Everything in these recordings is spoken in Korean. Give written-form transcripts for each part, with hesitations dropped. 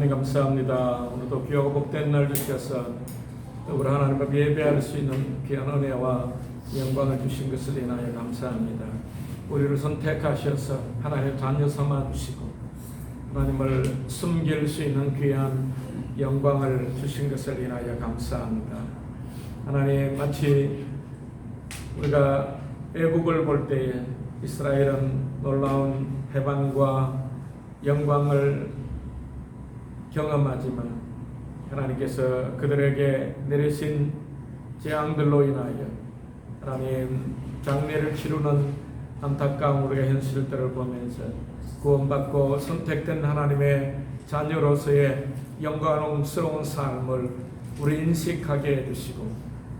하나님 감사합니다. 오늘도 귀하고 복된 날 주셔서 우리 하나님 앞에 예배할 수 있는 귀한 은혜와 영광을 주신 것을 인하여 감사합니다. 우리를 선택하셔서 하나님의 자녀 삼아 주시고 하나님을 섬길 수 있는 귀한 영광을 주신 것을 인하여 감사합니다. 하나님, 마치 우리가 애국을 볼 때에 이스라엘은 놀라운 해방과 영광을 경험하지만 하나님께서 그들에게 내리신 재앙들로 인하여 하나님 장례를 치르는 안타까운 우리의 현실들을 보면서 구원받고 선택된 하나님의 자녀로서의 영광스러운 삶을 우리 인식하게 해주시고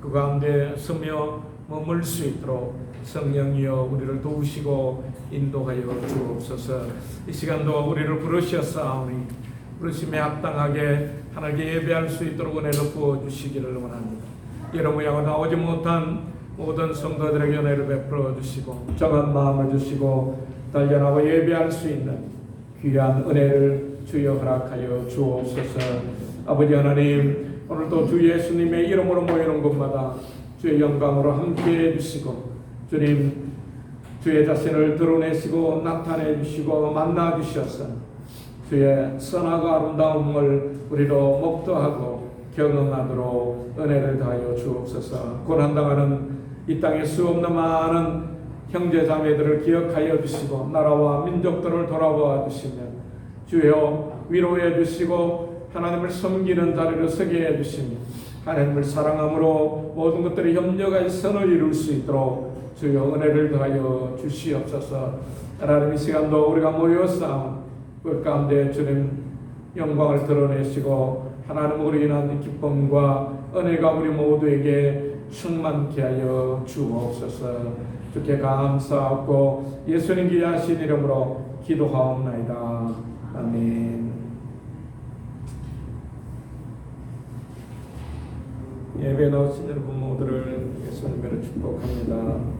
그 가운데 서며 머물 수 있도록 성령이여 우리를 도우시고 인도하여 주옵소서. 이 시간도 우리를 부르셨사오니 부르심에 합당하게 하나님께 예배할 수 있도록 은혜를 부어주시기를 원합니다. 여러분 향후 나오지 못한 모든 성도들에게 은혜를 베풀어 주시고 정한 마음을 주시고 달려나와 예배할 수 있는 귀한 은혜를 주여 허락하여 주옵소서. 아버지 하나님, 오늘도 주 예수님의 이름으로 모이는 곳마다 주의 영광으로 함께해 주시고 주님 주의 자신을 드러내시고 나타내 주시고 만나 주셔서 주의 선하고 아름다움을 우리로 목도하고 경험하도록 은혜를 다하여 주옵소서. 고난당하는 이 땅에 수없는 많은 형제자매들을 기억하여 주시고 나라와 민족들을 돌아보아 주시며 주여 위로해 주시고 하나님을 섬기는 자리를 서게 해 주시며 하나님을 사랑함으로 모든 것들이 협력하여 선을 이룰 수 있도록 주여 은혜를 더하여 주시옵소서. 하나님, 이 시간도 우리가 모여서 그 가운데 주님 영광을 드러내시고 하나님으로 인한 기쁨과 은혜가 우리 모두에게 충만케 하여 주옵소서. 주께 감사하고 예수님 귀하신 이름으로 기도하옵나이다. 아멘. 예배 나오신 여러분 모두를 예수님으로 축복합니다.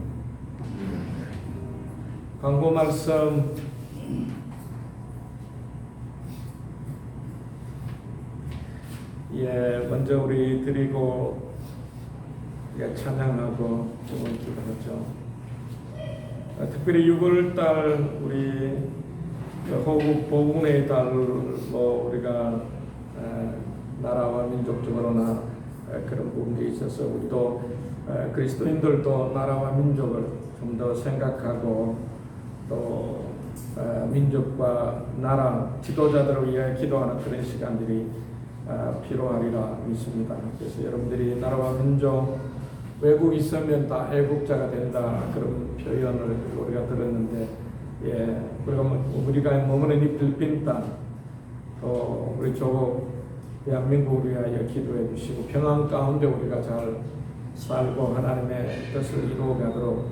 광고 말씀 먼저 우리 드리고 찬양하고 주문 기도하죠. 특별히 6월달 우리 호국 복음의 달로 우리가 나라와 민족적으로나 그런 부분에 있어서 우리도 그리스도인들도 나라와 민족을 좀 더 생각하고 또 민족과 나라 지도자들을 위해 기도하는 그런 시간들이 필요하리라 믿습니다. 그래서 여러분들이 나라와 민족 외국 있으면 다 애국자가 된다 그런 표현을 우리가 들었는데 우리가 머무는 이 필리핀 땅 또 우리 조국 대한민국을 위하여 기도해 주시고 평안 가운데 우리가 잘 살고 하나님의 뜻을 이루어가도록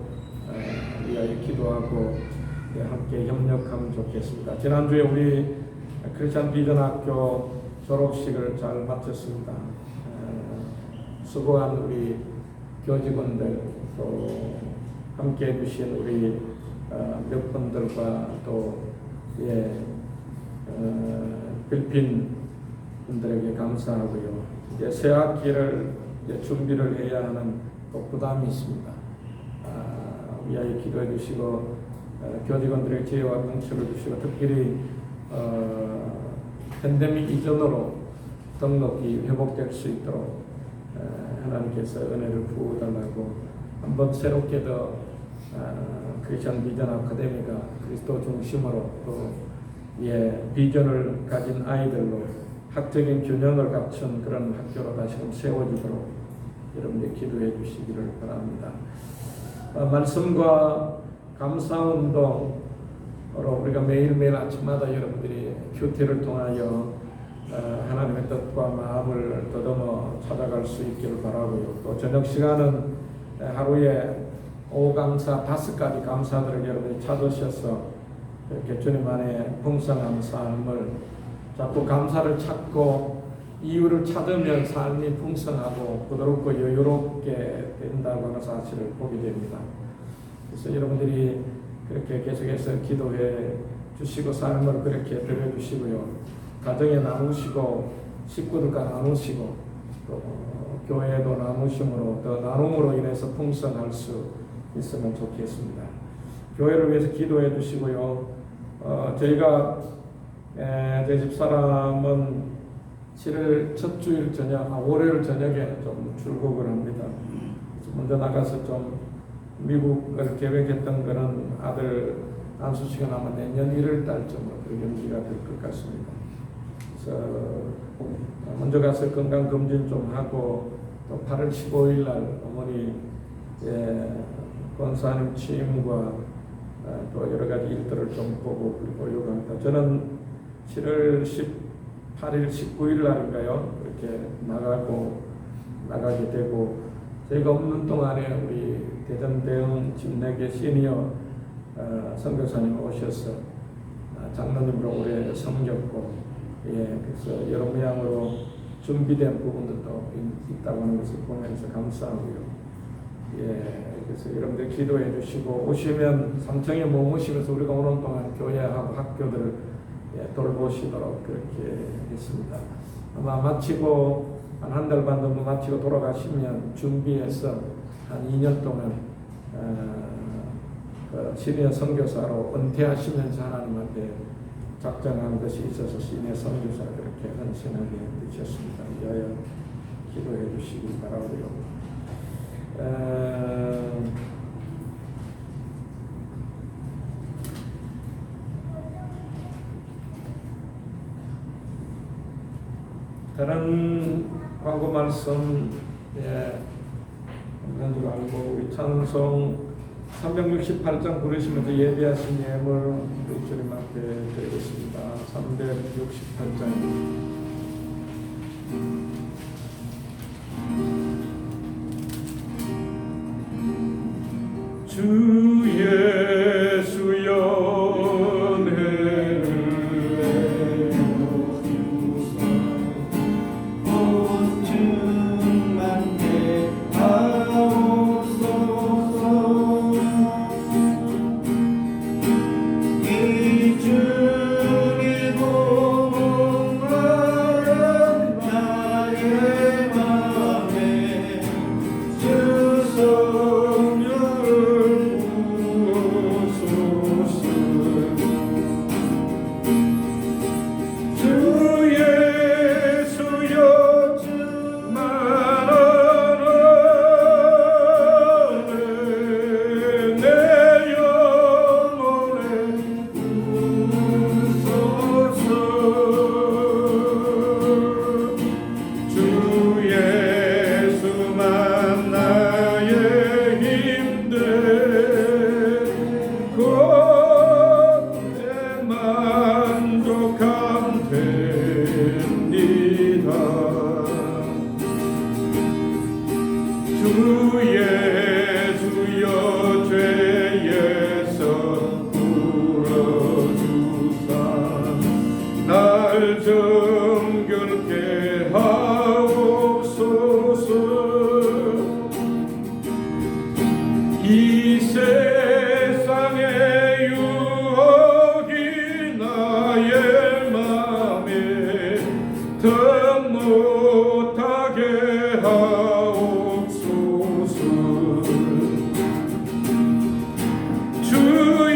위하여 기도하고 함께 협력하면 좋겠습니다. 지난주에 우리 크리스천 비전 학교 졸업식을 잘 마쳤습니다. 수고한 우리 교직원들 또 함께 해주신 우리 몇 분들과 또 필리핀 분들에게 감사하고요. 이제 새 학기를 준비를 해야 하는 부담이 있습니다. 위하여 기도해 주시고 교직원들의 지혜와 공처를 주시고 특별히 팬데믹 이전으로 등록이 회복될 수 있도록 하나님께서 은혜를 부어달라고 한번 새롭게 더 크리스천 비전 아카데미가 그리스도 중심으로 또 비전을 가진 아이들로 학적인 균형을 갖춘 그런 학교로 다시금 세워지도록 여러분들 기도해 주시기를 바랍니다. 말씀과 감사운동으로 우리가 매일매일 아침마다 여러분들이 큐티를 통하여 하나님의 뜻과 마음을 더듬어 찾아갈 수 있기를 바라고요. 또 저녁 시간은 하루에 5감사 5가지 감사들을 여러분이 찾으셔서 이렇게 주님 안에 풍성한 삶을 자꾸 감사를 찾고 이유를 찾으면 삶이 풍성하고 부드럽고 여유롭게 된다고 하는 사실을 보게 됩니다. 그래서 여러분들이 그렇게 계속해서 기도해 주시고 삶을 그렇게 드려주시고요. 가정에 나누시고 식구들과 나누시고 또 교회도 나누심으로 더 나눔으로 인해서 풍성할 수 있으면 좋겠습니다. 교회를 위해서 기도해 주시고요. 저희가 제 집사람은 7월 첫 주일 월요일 저녁에 좀 출국을 합니다. 먼저 나가서 좀 미국을 계획했던 거는 아들 안수시가 아마 내년 1월 달쯤으로 그 연기가 될 것 같습니다. 그래서 먼저 가서 건강 검진 좀 하고 또 8월 15일 날 어머니 권사님 취임과 또 여러 가지 일들을 좀 보고 보려고 합니다. 저는 7월 18일, 19일 날인가요? 그렇게 나가게 되고 저희가 없는 동안에 우리 대전대흥 진내계 시니어 선교사님 오셔서 장로님으로 오래 섬겼고 그래서 여러 모양으로 준비된 부분들도 있다고 하는 것을 보면서 감사하고요. 그래서 여러분들 기도해 주시고 오시면 삼청에 머무시면서 우리가 오는 동안 교회하고 학교들을 돌보시도록 그렇게 했습니다. 아마 마치고 한 달 반 정도 마치고 돌아가시면 준비해서 한 2년 동안 시니어 선교사로 은퇴하시면서 하나님한테 작정한 것이 있어서 시니어 선교사 그렇게 헌신하게 되셨습니다. 위하여 기도해 주시기 바라고요. 다른 광고 말씀 없는 줄 알고 우리 찬송 368장 부르시면서 예배하신 예물 우리 주님 앞에 드리겠습니다. 368장 주 예수여 정결케 하옵소서. 이 세상의 유혹이 나의 맘에 더 못하게 하옵소서. 주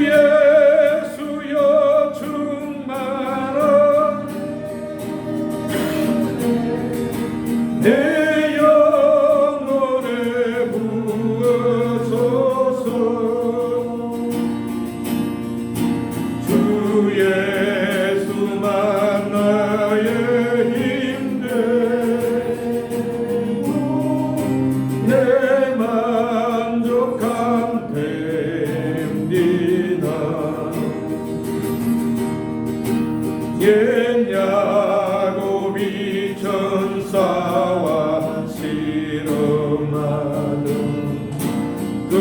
예수여 충만한 내 영혼에 부어소서. 주 예수만 나의 힘 되고 내 만족함 됩니다. 옛 야곱이 천사와 실험하는 그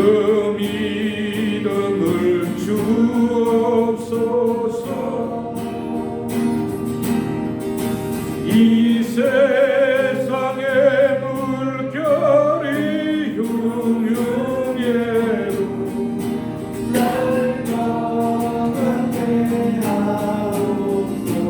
믿음을 주옵소서. 이 세상의 물결이 흉흉해도 날 강하게 하옵소서.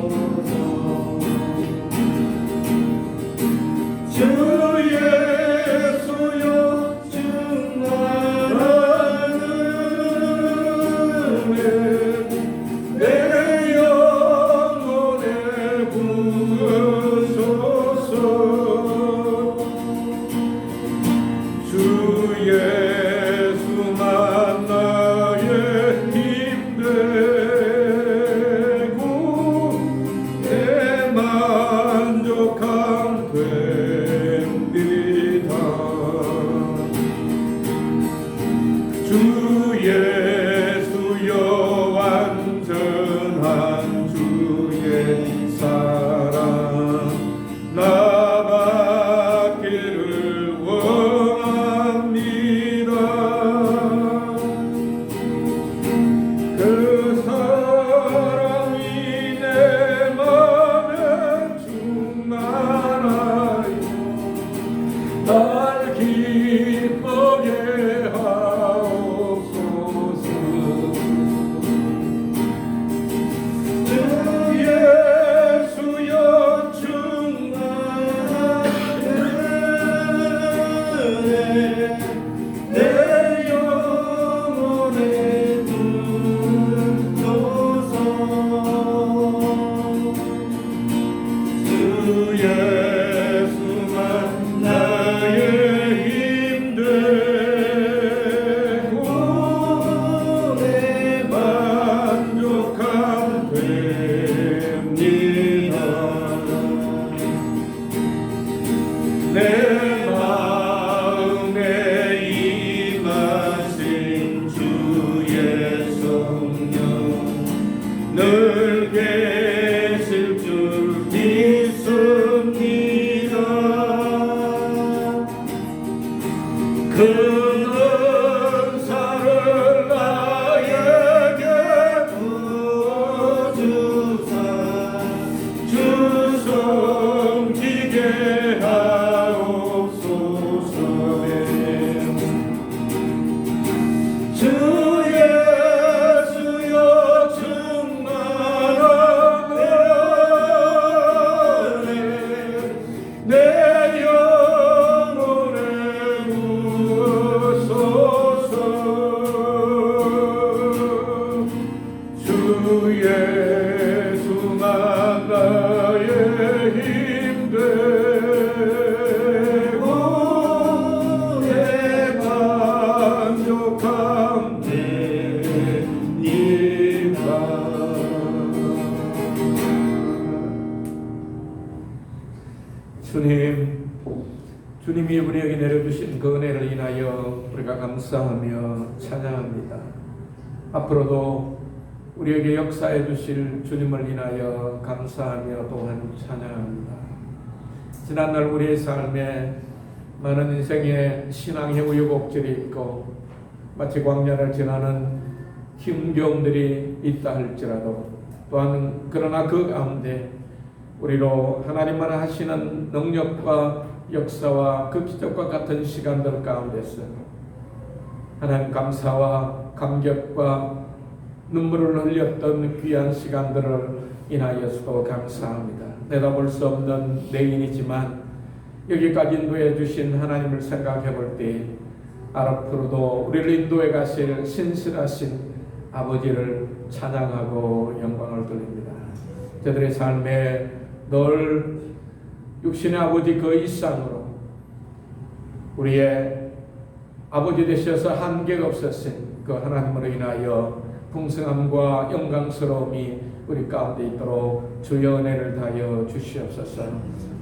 늘 계실 줄 믿습니다. 그 은사를 나에게 부어주사 주 섬기게 하옵소서. 주 예수여 충만한 은혜 내 영혼에 부으소서. 주 예수만 나의 힘되고 내 만족함 되니라. 주님이 우리에게 내려주신 그 은혜를 인하여 우리가 감사하며 찬양합니다. 앞으로도 우리에게 역사해 주실 주님을 인하여 감사하며 또한 찬양합니다. 지난날 우리의 삶에 많은 인생의 신앙의 우여곡절이 있고 마치 광야를 지나는 힘겨움들이 있다 할지라도 또한 그러나 그 가운데 우리로 하나님만 하시는 능력과 역사와 그 기적과 같은 시간들 가운데서 하나님 감사와 감격과 눈물을 흘렸던 귀한 시간들을 인하여서도 감사합니다. 내다볼 수 없는 내인이지만 여기까지 인도해 주신 하나님을 생각해 볼 때 앞으로도 우리를 인도해 가실 신실하신 아버지를 찬양하고 영광을 돌립니다. 저들의 삶에 늘 육신의 아버지 그 이상으로 우리의 아버지 되셔서 한계가 없으신 그 하나님으로 인하여 풍성함과 영광스러움이 우리 가운데 있도록 주의 은혜를 다하여 주시옵소서.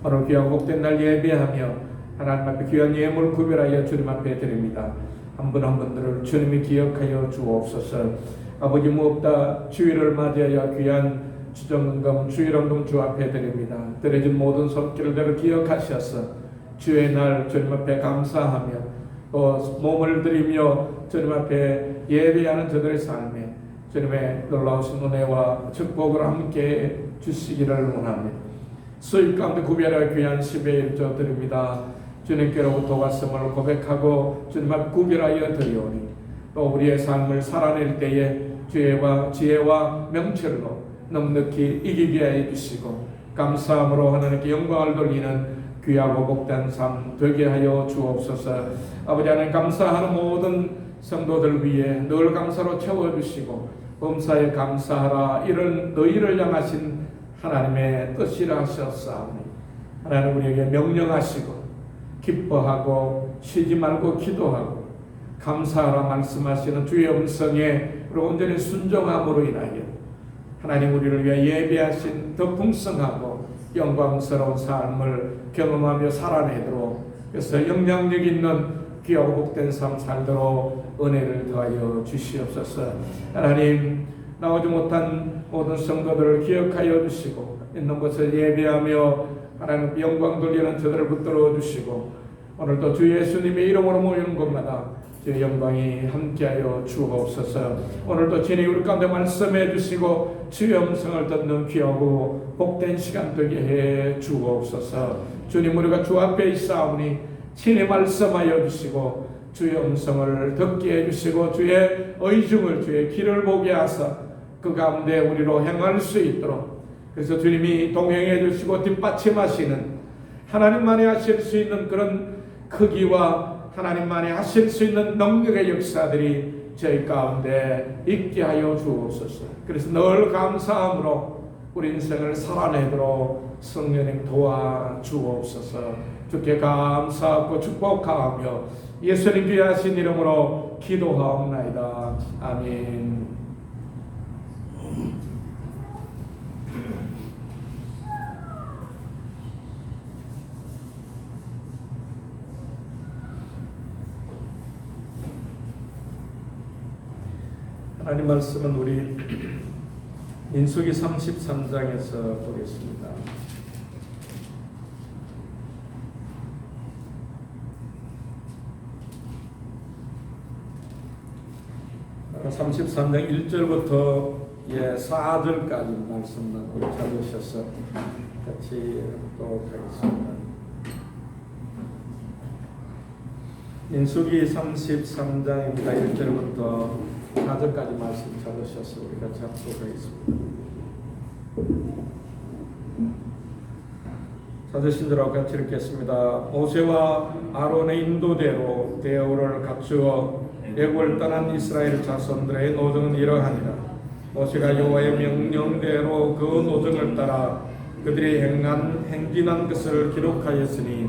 오늘 귀한 복된 날 예배하며 하나님 앞에 귀한 예물 구별하여 주님 앞에 드립니다. 한 분 한 분들을 주님이 기억하여 주옵소서. 아버지 무엇보다 주일을 맞이하여 귀한 주정금금 주일원금 주 앞에 드립니다. 드려진 모든 손길들을 기억하셔서 주의 날 주님 앞에 감사하며 또 몸을 들이며 주님 앞에 예배하는 저들의 삶에 주님의 놀라우신 은혜와 축복을 함께 주시기를 원합니다. 수입 가운데 구별하여 귀한 10의 1조 드립니다. 주님께로부터 왔음을 고백하고 주님 앞 구별하여 드리오니 또 우리의 삶을 살아낼 때에 지혜와 명철로 넉넉히 이기게 해주시고 감사함으로 하나님께 영광을 돌리는 귀하고 복된 삶 되게 하여 주옵소서. 아버지 하나님 감사하는 모든 성도들 위해 늘 감사로 채워주시고 범사에 감사하라 이런 너희를 향하신 하나님의 뜻이라 하셨사오니 하나님 우리에게 명령하시고 기뻐하고 쉬지 말고 기도하고 감사하라 말씀하시는 주의 음성에 온전히 순종함으로 인하여 하나님 우리를 위해 예비하신 더 풍성하고 영광스러운 삶을 경험하며 살아내도록 그래서 영향력 있는 귀하고 복된 삶 살도록 은혜를 더하여 주시옵소서. 하나님 나오지 못한 모든 성도들을 기억하여 주시고 있는 곳에 예배하며 하나님 영광 돌리는 저들을 붙들어 주시고 오늘도 주 예수님의 이름으로 모이는 곳마다 주의 영광이 함께하여 주옵소서. 오늘도 진히 우리 가운데 말씀해 주시고 주의 음성을 듣는 귀하고 복된 시간 되게 해 주옵소서. 주님 우리가 주 앞에 있사오니 친히 말씀하여 주시고 주의 음성을 듣게 해주시고 주의 의중을 주의 길을 보게 하사 그 가운데 우리로 행할 수 있도록 그래서 주님이 동행해 주시고 뒷받침하시는 하나님만이 하실 수 있는 그런 크기와 하나님만이 하실 수 있는 능력의 역사들이 저희 가운데 있게 하여 주옵소서. 그래서 늘 감사함으로 우리 인생을 살아내도록 성령님 도와 주옵소서. 주께 감사하고 축복하며 예수님 귀하신 이름으로 기도하옵나이다. 아멘. 하나님 말씀은 우리 민수기 33장에서 보겠습니다. 33장 1절부터 4절까지 말씀만 우리 찾으셔서 같이 읽도록 하겠습니다. 민수기 33장입니다. 1절부터 4절까지 말씀 찾으셔서 우리 같이 읽도록 하겠습니다. 찾으신 대로 같이 읽겠습니다. 모세와 아론의 인도대로 대우를 갖추어 애굽을 떠난 이스라엘 자손들의 노정은 이러하니라. 모세가 여호와의 명령대로 그 노정을 따라 그들이 행진한 것을 기록하였으니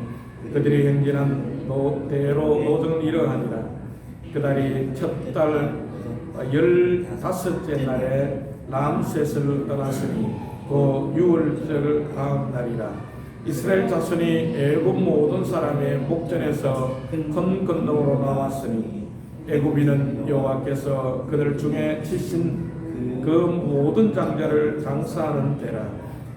그들이 행진한 대로 노정은 이러하니라. 그달이 첫 달 15째 날에 람셋을 떠났으니 그 6월절 다음 날이라. 이스라엘 자손이 애굽 모든 사람의 목전에서 큰 건너로 나왔으니 애굽인은 여호와께서 그들 중에 치신 그 모든 장자를 장사하는 때라.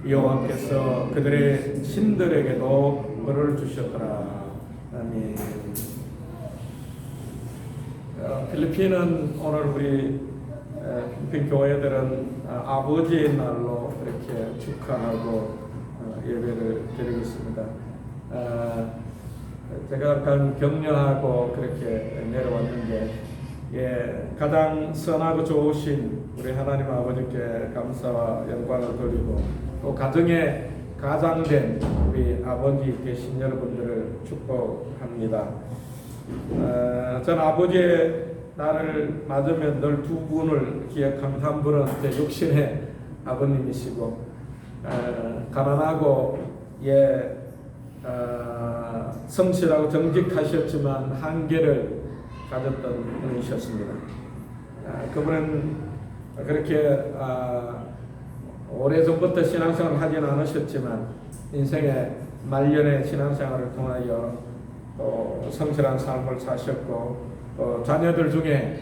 여호와께서 그들의 신들에게도 벌을 주셨더라. 아멘. 필리핀은 오늘 우리 필리핀 교회들은 아버지의 날로 이렇게 축하하고 예배를 드리겠습니다. 제가 약간 격려하고 그렇게 내려왔는데, 가장 선하고 좋으신 우리 하나님 아버지께 감사와 영광을 드리고, 또 가정에 가장된 우리 아버지 계신 여러분들을 축복합니다. 저는 아버지의 날을 맞으면 늘 두 분을 기억합니다. 한 분은 제 육신의 아버님이시고, 가난하고 성실하고 정직하셨지만 한계를 가졌던 분이셨습니다. 그분은 그렇게 오래전부터 신앙생활을 하지는 않으셨지만 인생의 말년의 신앙생활을 통하여 또 성실한 삶을 사셨고, 자녀들 중에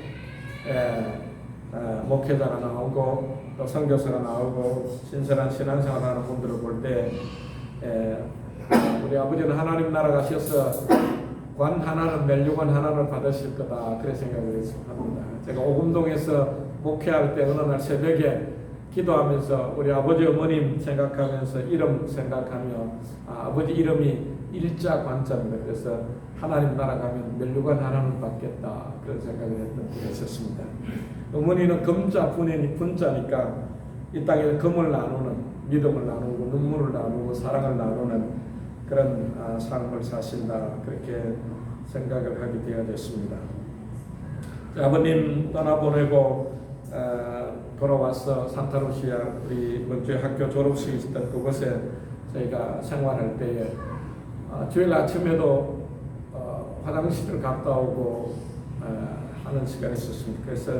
목회자가 나오고 또 선교사가 나오고 신선한 신앙생활 하는 분들을 볼 때 우리 아버지는 하나님 나라 가셔서 관 하나는 멸류관 하나를 받으실 거다, 그런 생각을 합니다. 제가 오금동에서 목회할 때 어느 날 새벽에 기도하면서 우리 아버지 어머님 생각하면서 이름 생각하며 아버지 이름이 일자 관자입니다. 그래서 하나님 나라 가면 멸류관 하나는 받겠다, 그런 생각을 했던 때가 있었습니다. 어머니는 금자 분자니까 이 땅에 금을 나누는, 믿음을 나누고 눈물을 나누고 사랑을 나누는 그런 삶을 사신다, 그렇게 생각을 하게 되어 됐습니다. 아버님 떠나보내고 돌아와서 산타루시아 우리 이번 주에 학교 졸업식이 있었던 그곳에 저희가 생활할 때에 주일 아침에도 화장실을 갔다 오고 하는 시간이 있었습니다. 그래서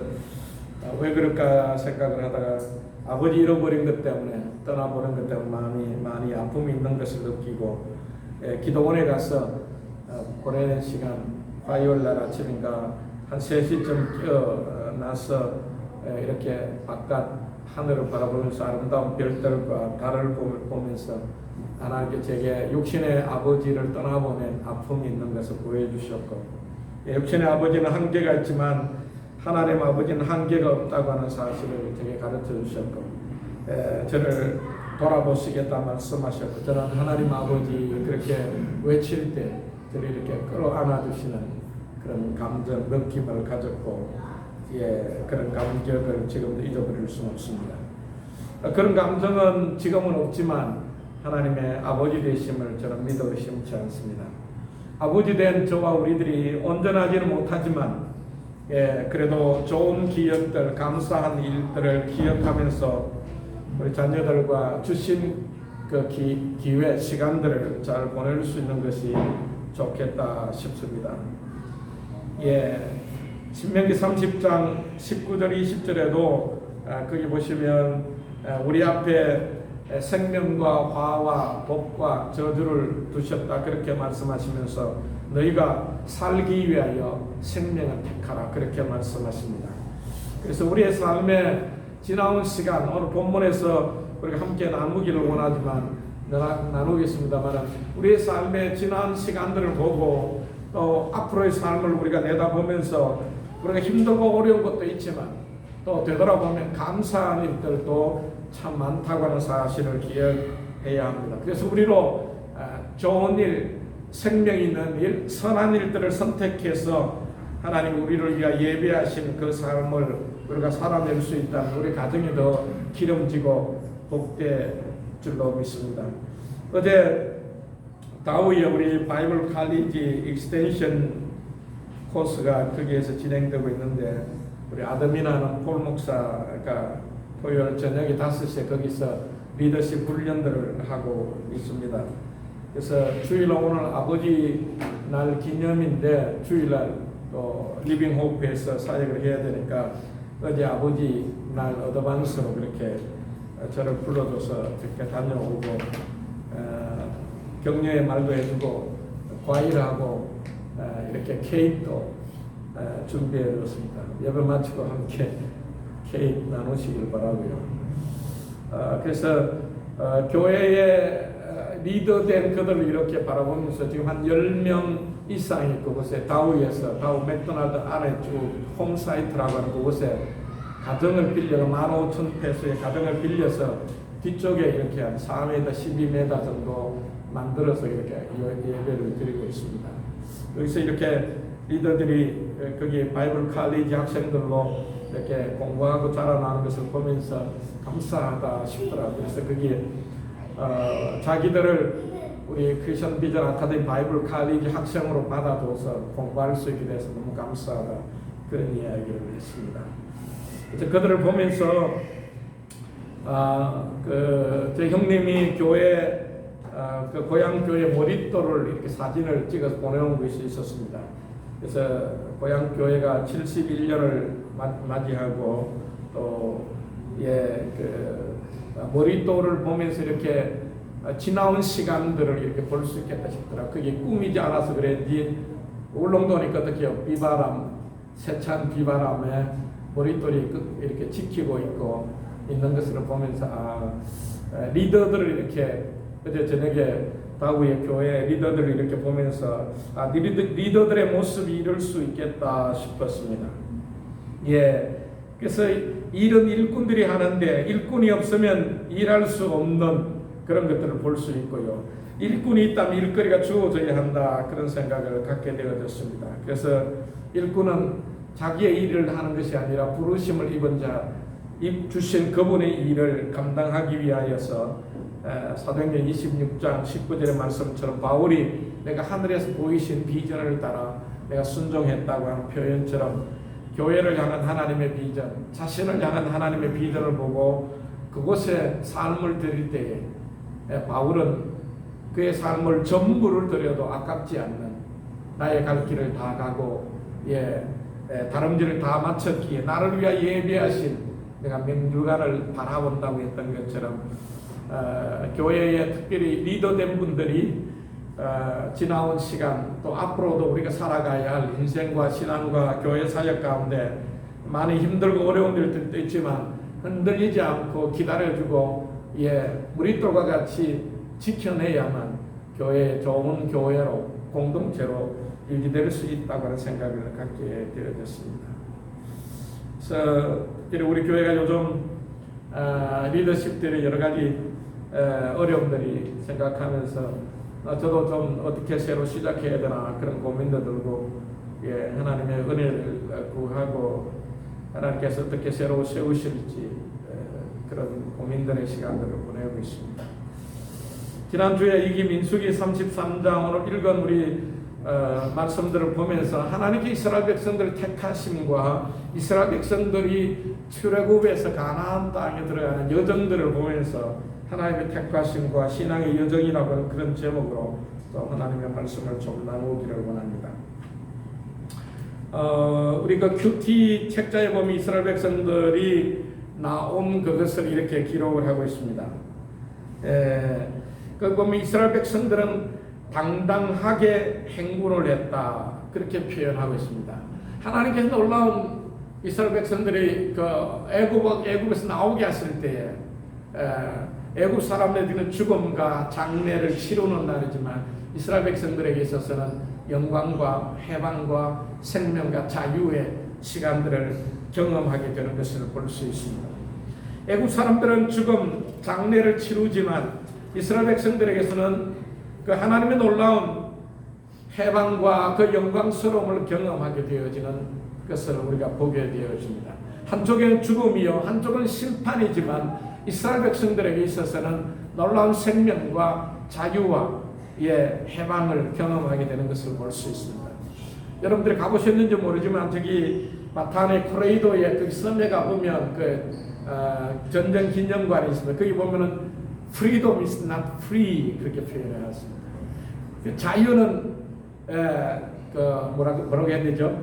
왜 그럴까 생각을 하다가 아버지 잃어버린 것 때문에, 떠나보낸 것 때문에 많이 아픔이 있는 것을 느끼고, 기도원에 가서 오랜 시간 화요일 날 아침인가 한 3시쯤 깨어나서 이렇게 바깥 하늘을 바라보면서 아름다운 별들과 달을 보면서 하나님께 제게 육신의 아버지를 떠나보낸 아픔이 있는 것을 보여주셨고, 육신의 아버지는 한계가 있지만 하나님 아버지는 한계가 없다고 하는 사실을 제게 가르쳐 주셨고, 저를 돌아보시겠다 말씀하셨고, 저는 하나님 아버지 그렇게 외칠 때 저를 이렇게 끌어안아 주시는 그런 감정, 느낌을 가졌고, 그런 감격을 지금도 잊어버릴 수는 없습니다. 그런 감정은 지금은 없지만 하나님의 아버지 되심을 저는 믿어 의심치 않습니다. 아버지 된 저와 우리들이 온전하지는 못하지만 그래도 좋은 기억들, 감사한 일들을 기억하면서 우리 자녀들과 주신 그 기회, 시간들을 잘 보낼 수 있는 것이 좋겠다 싶습니다. 신명기 30장 19절 20절에도 거기 보시면 우리 앞에 생명과 화와 복과 저주를 두셨다, 그렇게 말씀하시면서 너희가 살기 위하여 생명을 택하라, 그렇게 말씀하십니다. 그래서 우리의 삶에 지나온 시간, 오늘 본문에서 우리가 함께 나누기를 원하지만 나누겠습니다만, 우리의 삶의 지난 시간들을 보고 또 앞으로의 삶을 우리가 내다보면서 우리가 힘들고 어려운 것도 있지만 또 되돌아보면 감사한 일들도 참 많다고 하는 사실을 기억해야 합니다. 그래서 우리로 좋은 일, 생명 있는 일, 선한 일들을 선택해서 하나님 우리를 위하여 예배하신 그 삶을 우리가 살아낼 수 있다면 우리 가정이 더 기름지고 복될 줄로 믿습니다. 어제 다우에 우리 바이블 칼리지 익스텐션 코스가 거기에서 진행되고 있는데, 우리 아드미나는 폴 목사가 토요일 저녁에 5시에 거기서 리더십 훈련들을 하고 있습니다. 그래서 주일 오늘 아버지 날 기념인데 주일날 또 리빙 호프에서 사역을 해야 되니까 어제 아버지 날 어드밴스로 그렇게 저를 불러줘서 이렇게 다녀오고 격려의 말도 해주고 과일하고 이렇게 케이크도 준비해 줬습니다. 예배 마치고 함께 케이크 나누시길 바라고요. 그래서 교회에 리더된 그들을 이렇게 바라보면서 지금 한 10명 이상이 그곳에 다우에서 다우 맥도날드 안에 쭉 홈사이트라고 하는 그곳에 가정을 빌려 15,000페소의 가정을 빌려서 뒤쪽에 이렇게 한 4m, 12m 정도 만들어서 이렇게 예배를 드리고 있습니다. 여기서 이렇게 리더들이 거기 바이블 칼리지 학생들로 이렇게 공부하고 자라나는 것을 보면서 감사하다 싶더라고요. 그래서 거기에 자기들을 우리 크리스천 비전 아카데미 바이블 칼리지 학생으로 받아줘서 공부할 수 있게 돼서 너무 감사하다, 그런 이야기를 했습니다. 그래서 그들을 보면서 제 형님이 교회 그 고향 교회 모리또를 이렇게 사진을 찍어서 보내온 것이 있었습니다. 그래서 고향 교회가 71년을 맞이하고 또 모리또를 보면서 이렇게 지나온 시간들을 이렇게 볼 수 있겠다 싶더라. 그게 꿈이지 않아서 그랬지. 울릉도니까 어떻게요? 비바람, 세찬 비바람에 모리또를 이렇게 지키고 있는 것을 보면서 리더들을 이렇게 어제 저녁에 다우의 교회 리더들을 이렇게 보면서 리더들의 모습이 이럴 수 있겠다 싶었습니다. 그래서 일은 일꾼들이 하는데 일꾼이 없으면 일할 수 없는 그런 것들을 볼 수 있고요. 일꾼이 있다면 일거리가 주어져야 한다, 그런 생각을 갖게 되어졌습니다. 그래서 일꾼은 자기의 일을 하는 것이 아니라 부르심을 입은 자, 주신 그분의 일을 감당하기 위하여서 사도행전 26장 19절의 말씀처럼 바울이 내가 하늘에서 보이신 비전을 따라 내가 순종했다고 하는 표현처럼 교회를 향한 하나님의 비전, 자신을 향한 하나님의 비전을 보고 그곳에 삶을 드릴 때에 바울은 그의 삶을 전부를 드려도 아깝지 않는, 나의 갈 길을 다 가고 다름질을 다 마쳤기에 나를 위하여 예비하신 내가 맹주간을 바라본다고 했던 것처럼 교회에 특별히 리더된 분들이 지나온 시간 또 앞으로도 우리가 살아가야 할 인생과 신앙과 교회 사역 가운데 많이 힘들고 어려운 일들도 있지만 흔들리지 않고 기다려주고 무리들과 같이 지켜내야만 교회 좋은 교회로 공동체로 유지될 수 있다고 하는 생각을 갖게 되어졌습니다. 그래서 우리 교회가 요즘 리더십들의 여러 가지 어려움들이 생각하면서 저도 좀 어떻게 새로 시작해야 되나 그런 고민도 들고 하나님의 은혜를 구하고 하나님께서 어떻게 새로 세우실지 그런 고민들의 시간들을 보내고 있습니다. 지난주에 이기 민수기 33장 오늘 읽은 우리 말씀들을 보면서 하나님께 이스라엘 백성들을 택하심과 이스라엘 백성들이 출애굽에서 가나안 땅에 들어가는 여정들을 보면서 하나님의 택하심과 신앙의 여정이라고 하는 그런 제목으로 또 하나님의 말씀을 좀 나누기를 원합니다. 우리 그 큐티 책자에 보면 이스라엘 백성들이 나온 그것을 이렇게 기록을 하고 있습니다. 그 보면 이스라엘 백성들은 당당하게 행군을 했다, 그렇게 표현하고 있습니다. 하나님께서 놀라운 이스라엘 백성들이 그 애굽에서 나오게 했을 때에 애굽 사람들에게는 죽음과 장례를 치르는 날이지만 이스라엘 백성들에게 있어서는 영광과 해방과 생명과 자유의 시간들을 경험하게 되는 것을 볼 수 있습니다. 애굽 사람들은 죽음, 장례를 치르지만 이스라엘 백성들에게서는 그 하나님의 놀라운 해방과 그 영광스러움을 경험하게 되어지는 것을 우리가 보게 되어집니다. 한쪽에는 죽음이요, 한쪽은 심판이지만 이스라엘 백성들에게 있어서는 놀라운 생명과 자유와 해방을 경험하게 되는 것을 볼 수 있습니다. 여러분들이 가보셨는지 모르지만 저기 마타네 코레이도에 그 섬에 가보면 전쟁 기념관이 있습니다. 거기 보면은 freedom is not free 그렇게 표현해놨습니다. 자유는 뭐라고 해야 되죠?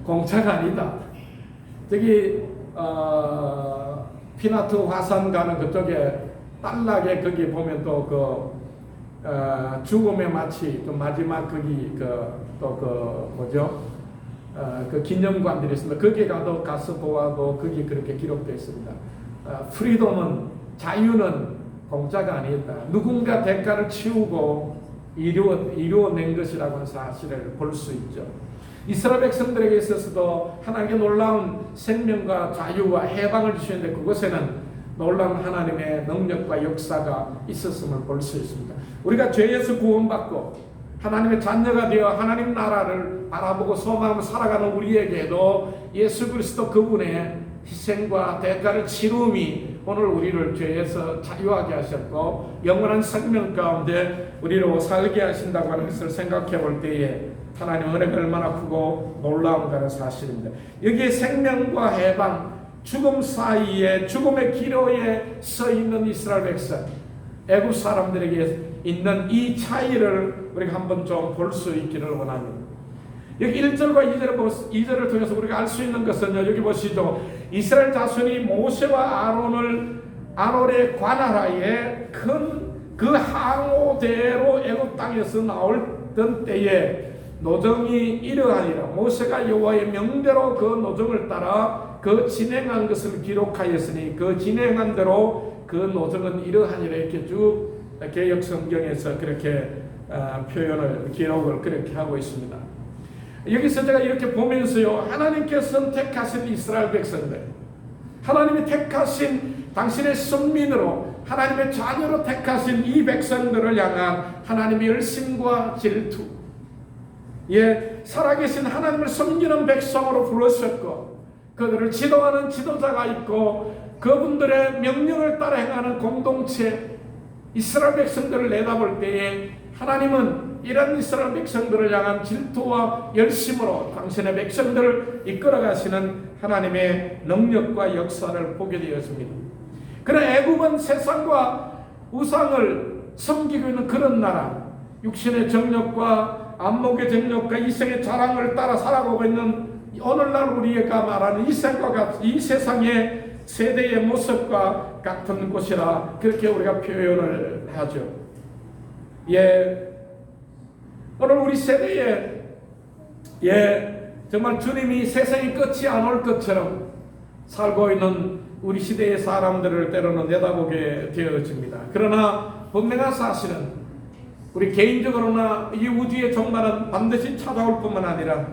공짜가 아니다. 저기 피나트 화산 가는 그쪽에 딸락에 거기 보면 또 죽음의 마치 또 마지막 거기 그 기념관들이 있습니다. 거기 가서 보아도 거기 그렇게 기록되어 있습니다. 프리덤은 자유는 공짜가 아니다. 누군가 대가를 치우고 이루어낸 것이라고 하는 사실을 볼 수 있죠. 이스라엘 백성들에게 있어서도 하나님의 놀라운 생명과 자유와 해방을 주시는데 그곳에는 놀라운 하나님의 능력과 역사가 있었음을 볼 수 있습니다. 우리가 죄에서 구원받고 하나님의 자녀가 되어 하나님 나라를 바라보고 소망하며 살아가는 우리에게도 예수 그리스도 그분의 희생과 대가를 치rum이 오늘 우리를 죄에서 자유하게 하셨고 영원한 생명 가운데 우리로 살게 하신다고 하는 것을 생각해 볼 때에 하나님의 은혜가 얼마나 크고 놀라운가는 사실입니다. 여기에 생명과 해방, 죽음 사이에 죽음의 기로에 서 있는 이스라엘 백성, 애굽 사람들에게 있는 이 차이를 우리가 한번 좀 볼 수 있기를 원합니다. 여기 1절과 2절을 통해서 우리가 알 수 있는 것은요, 여기 보시죠. 이스라엘 자손이 모세와 아론의 관할하에 큰 그 항오대로 애굽 땅에서 나올던 때에 노정이 이러하니라. 모세가 여호와의 명대로 그 노정을 따라 그 진행한 것을 기록하였으니 그 진행한 대로 그 노정은 이러하니라. 이렇게 쭉 개역 성경에서 그렇게 기록을 그렇게 하고 있습니다. 여기서 제가 이렇게 보면서요, 하나님께서 선택하신 이스라엘 백성들, 하나님이 택하신 당신의 선민으로 하나님의 자녀로 택하신 이 백성들을 향한 하나님의 열심과 질투, 살아계신 하나님을 섬기는 백성으로 부르셨고 그들을 지도하는 지도자가 있고 그분들의 명령을 따라 행하는 공동체 이스라엘 백성들을 내다볼 때에 하나님은 이런 이스라엘 백성들을 향한 질투와 열심으로 당신의 백성들을 이끌어가시는 하나님의 능력과 역사를 보게 되었습니다. 그러나 애굽은 세상과 우상을 섬기고 있는 그런 나라, 육신의 정욕과 안목의 정욕과 이생의 자랑을 따라 살아가고 있는 오늘날 우리가 말하는 이 세상의 세대의 모습과 같은 곳이라 그렇게 우리가 표현을 하죠. 오늘 우리 세대에 정말 주님이 세상이 끝이 안 올 것처럼 살고 있는 우리 시대의 사람들을 때로는 내다보게 되어집니다. 그러나 분명한 사실은 우리 개인적으로나 이 우주의 종말은 반드시 찾아올 뿐만 아니라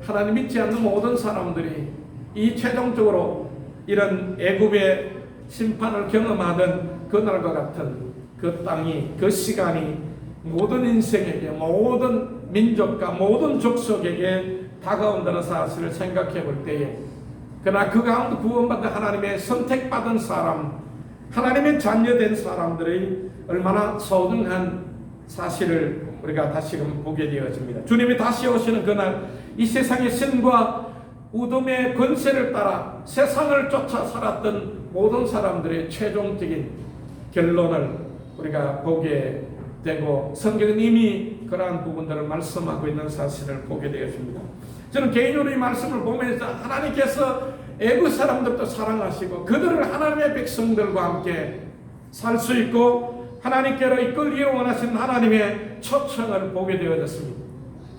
하나님 믿지 않는 모든 사람들이 이 최종적으로 이런 애굽의 심판을 경험하던 그날과 같은 그 땅이, 그 시간이 모든 인생에게, 모든 민족과 모든 족속에게 다가온다는 사실을 생각해 볼 때에, 그러나 그 가운데 구원받은 하나님의 선택받은 사람, 하나님의 자녀된 사람들의 얼마나 소중한 사실을 우리가 다시금 보게 되어집니다. 주님이 다시 오시는 그날 이 세상의 신과 우둠의 권세를 따라 세상을 쫓아 살았던 모든 사람들의 최종적인 결론을 우리가 보게 되고 성경은 이미 그러한 부분들을 말씀하고 있는 사실을 보게 되었습니다. 저는 개인적으로 이 말씀을 보면서 하나님께서 애굽 사람들도 사랑하시고 그들을 하나님의 백성들과 함께 살 수 있고 하나님께로 이끌기를 원하시는 하나님의 초청을 보게 되어졌습니다.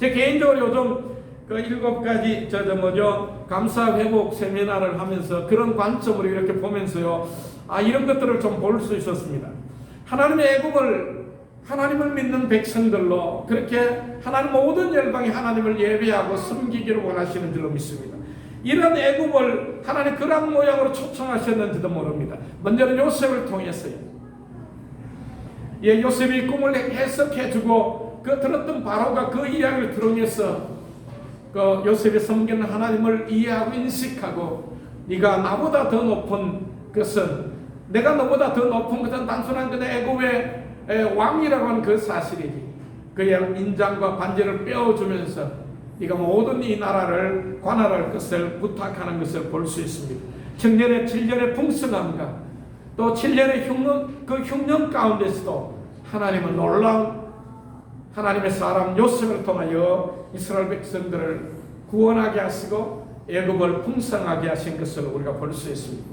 제 개인적으로 요즘 그 7가지 감사 회복 세미나를 하면서 그런 관점으로 이렇게 보면서요, 이런 것들을 좀 볼 수 있었습니다. 하나님의 애굽을 하나님을 믿는 백성들로 그렇게 하나님 모든 열방이 하나님을 예배하고 섬기기를 원하시는 줄로 믿습니다. 이런 애굽을 하나님 그런 모양으로 초청하셨는지도 모릅니다. 먼저는 요셉을 통해서요. 요셉이 꿈을 해석해주고 그 들었던 바로가 그 이야기를 들으면서 그 요셉이 섬기는 하나님을 이해하고 인식하고, 네가 나보다 더 높은 것은, 내가 너보다 더 높은 것은 단순한 그냥 애굽의 왕이라고 하는 그 사실이지. 그의 인장과 반지를 빼어주면서 네가 모든 이 나라를 관할할 것을 부탁하는 것을 볼 수 있습니다. 청년의 7년의 풍성함과 또 7년의 흉년 가운데서도 하나님은 놀라운 하나님의 사람 요셉을 통하여 이스라엘 백성들을 구원하게 하시고 애굽을 풍성하게 하신 것을 우리가 볼 수 있습니다.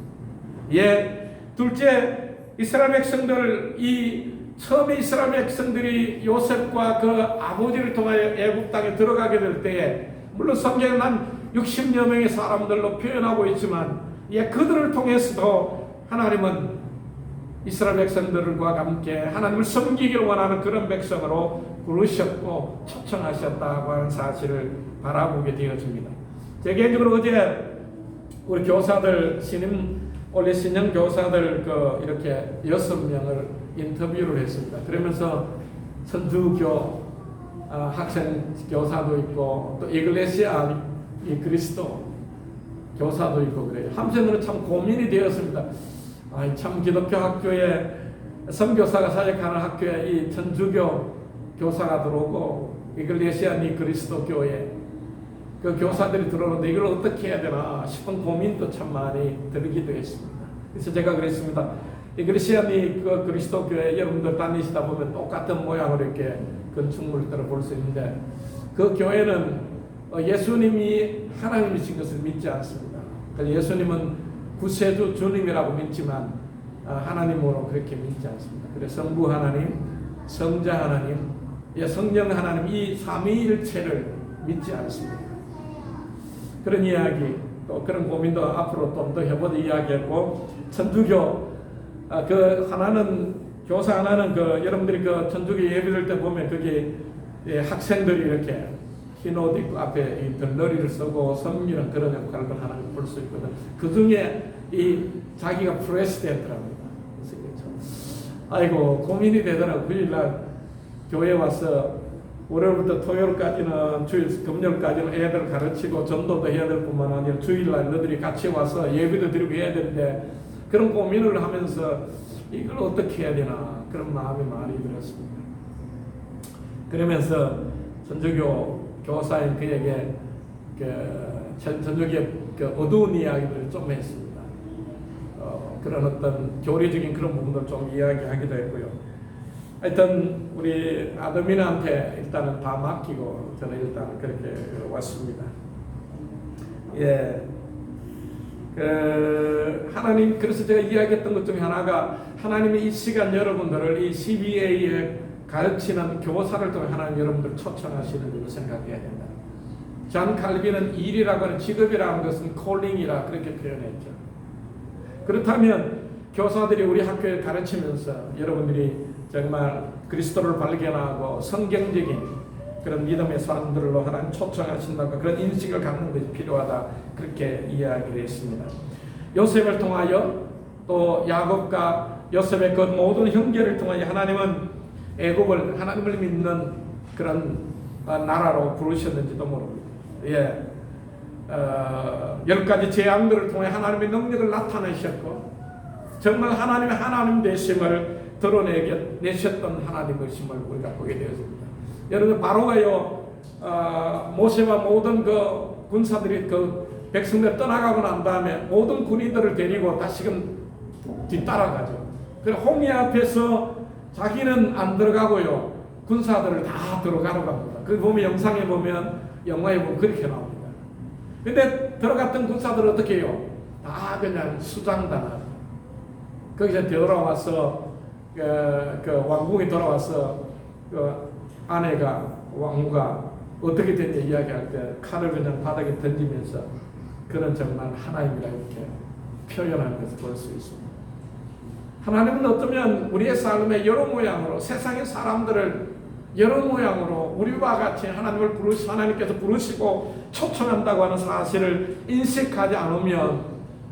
둘째, 이스라엘 백성들, 처음에 이스라엘 백성들이 요셉과 그 아버지를 통하여 애굽 땅에 들어가게 될 때에, 물론 성경은 한 60여 명의 사람들로 표현하고 있지만 그들을 통해서도 하나님은 이스라엘 백성들과 함께 하나님을 섬기기를 원하는 그런 백성으로 부르셨고 초청하셨다고 하는 사실을 바라보게 되어집니다. 제 개인적으로 어제 우리 교사들, 올해 신형 교사들 이렇게 6명을 인터뷰를 했습니다. 그러면서 천주교 학생 교사도 있고 또 이글레시아 그리스도 교사도 있고 그래요. 한편으로 참 고민이 되었습니다. 참 기독교 학교에 선교사가 사역하는 학교에 이 천주교 교사가 들어오고 이글레시아 그리스도 교회 그 교사들이 들어오는데 이걸 어떻게 해야 되나 싶은 고민도 참 많이 들기도 했습니다. 그래서 제가 그랬습니다. 이글레시아 그 그리스도 교회 여러분들 다니시다 보면 똑같은 모양으로 이렇게 건축물들을 볼 수 있는데, 그 교회는 예수님이 하나님이신 것을 믿지 않습니다. 예수님은 구세주 주님이라고 믿지만 하나님으로 그렇게 믿지 않습니다. 그래서 성부 하나님, 성자 하나님, 성령 하나님, 이 삼위일체를 믿지 않습니다. 그런 이야기, 또 그런 고민도 앞으로 좀 더 해보자 이야기했고, 천주교 그 하나는 교사 하나는 여러분들이 천주교 예배될 때 보면 거기 학생들이 이렇게 흰 옷 입고 앞에 덜러리를 쓰고 섬기는 그런 역할을 하는 걸 볼 수 있거든. 그 중에 자기가 프레시덴트랍니다. 아이고 고민이 되더라고. 주일날 교회 와서 월요일부터 토요일까지는 금요일까지는 애들 가르치고 전도도 해야 될 뿐만 아니라 주일날 너희들이 같이 와서 예배도 드리고 해야 되는데, 그런 고민을 하면서 이걸 어떻게 해야 되나 그런 마음이 많이 들었습니다. 그러면서 천주교 교사인 그에게 천주교의 어두운 이야기들을 좀 했습니다. 그런 어떤 교리적인 그런 부분들 좀 이야기하기도 했고요. 하여튼 우리 아드민한테 일단은 다 맡기고 저는 일단 그렇게 왔습니다. 하나님, 그래서 제가 이야기했던 것 중에 하나가, 하나님이 이 시간 여러분들을 이 CBA에 가르치는 교사를 통해 하나님 여러분들 초청하시는 걸 생각해야 된다. 존 칼빈은 일이라고 하는 직업이라고 하는 것은 콜링이라 그렇게 표현했죠. 그렇다면 교사들이 우리 학교에 가르치면서 여러분들이 정말 그리스도를 발견하고 성경적인 그런 믿음의 사람들로 하나님 초청하신다고 그런 인식을 갖는 것이 필요하다, 그렇게 이야기를 했습니다. 요셉을 통하여 또 야곱과 요셉의 그 모든 형제를 통하여 하나님은 애굽을 하나님을 믿는 그런 나라로 부르셨는지도 모릅니다. 10가지 재앙들을 통해 하나님의 능력을 나타내셨고, 정말 하나님의 하나님 되심을 드러내셨던 하나님이심을 우리가 보게 되었습니다. 여러분, 바로가요, 모세와 모든 그 군사들이 그 백성들 떠나가고 난 다음에 모든 군인들을 데리고 다시금 뒤따라가죠. 그래서 홍해 앞에서 자기는 안 들어가고요, 군사들을 다 들어가러 갑니다. 그 보면 영상에 보면, 영화에 보면 그렇게 나옵니다. 근데 들어갔던 군사들은 어떻게 해요? 다 그냥 수장당하고, 거기서 돌아와서 그 왕궁에 돌아와서 그 아내가 왕후가 어떻게 됐냐 이야기할 때 칼을 그냥 바닥에 던지면서 그런 정말 하나님이라 이렇게 표현하는 것을 볼 수 있습니다. 하나님은 어쩌면 우리의 삶의 여러 모양으로 세상의 사람들을 여러 모양으로 우리와 같이 하나님께서 부르시고 초청한다고 하는 사실을 인식하지 않으면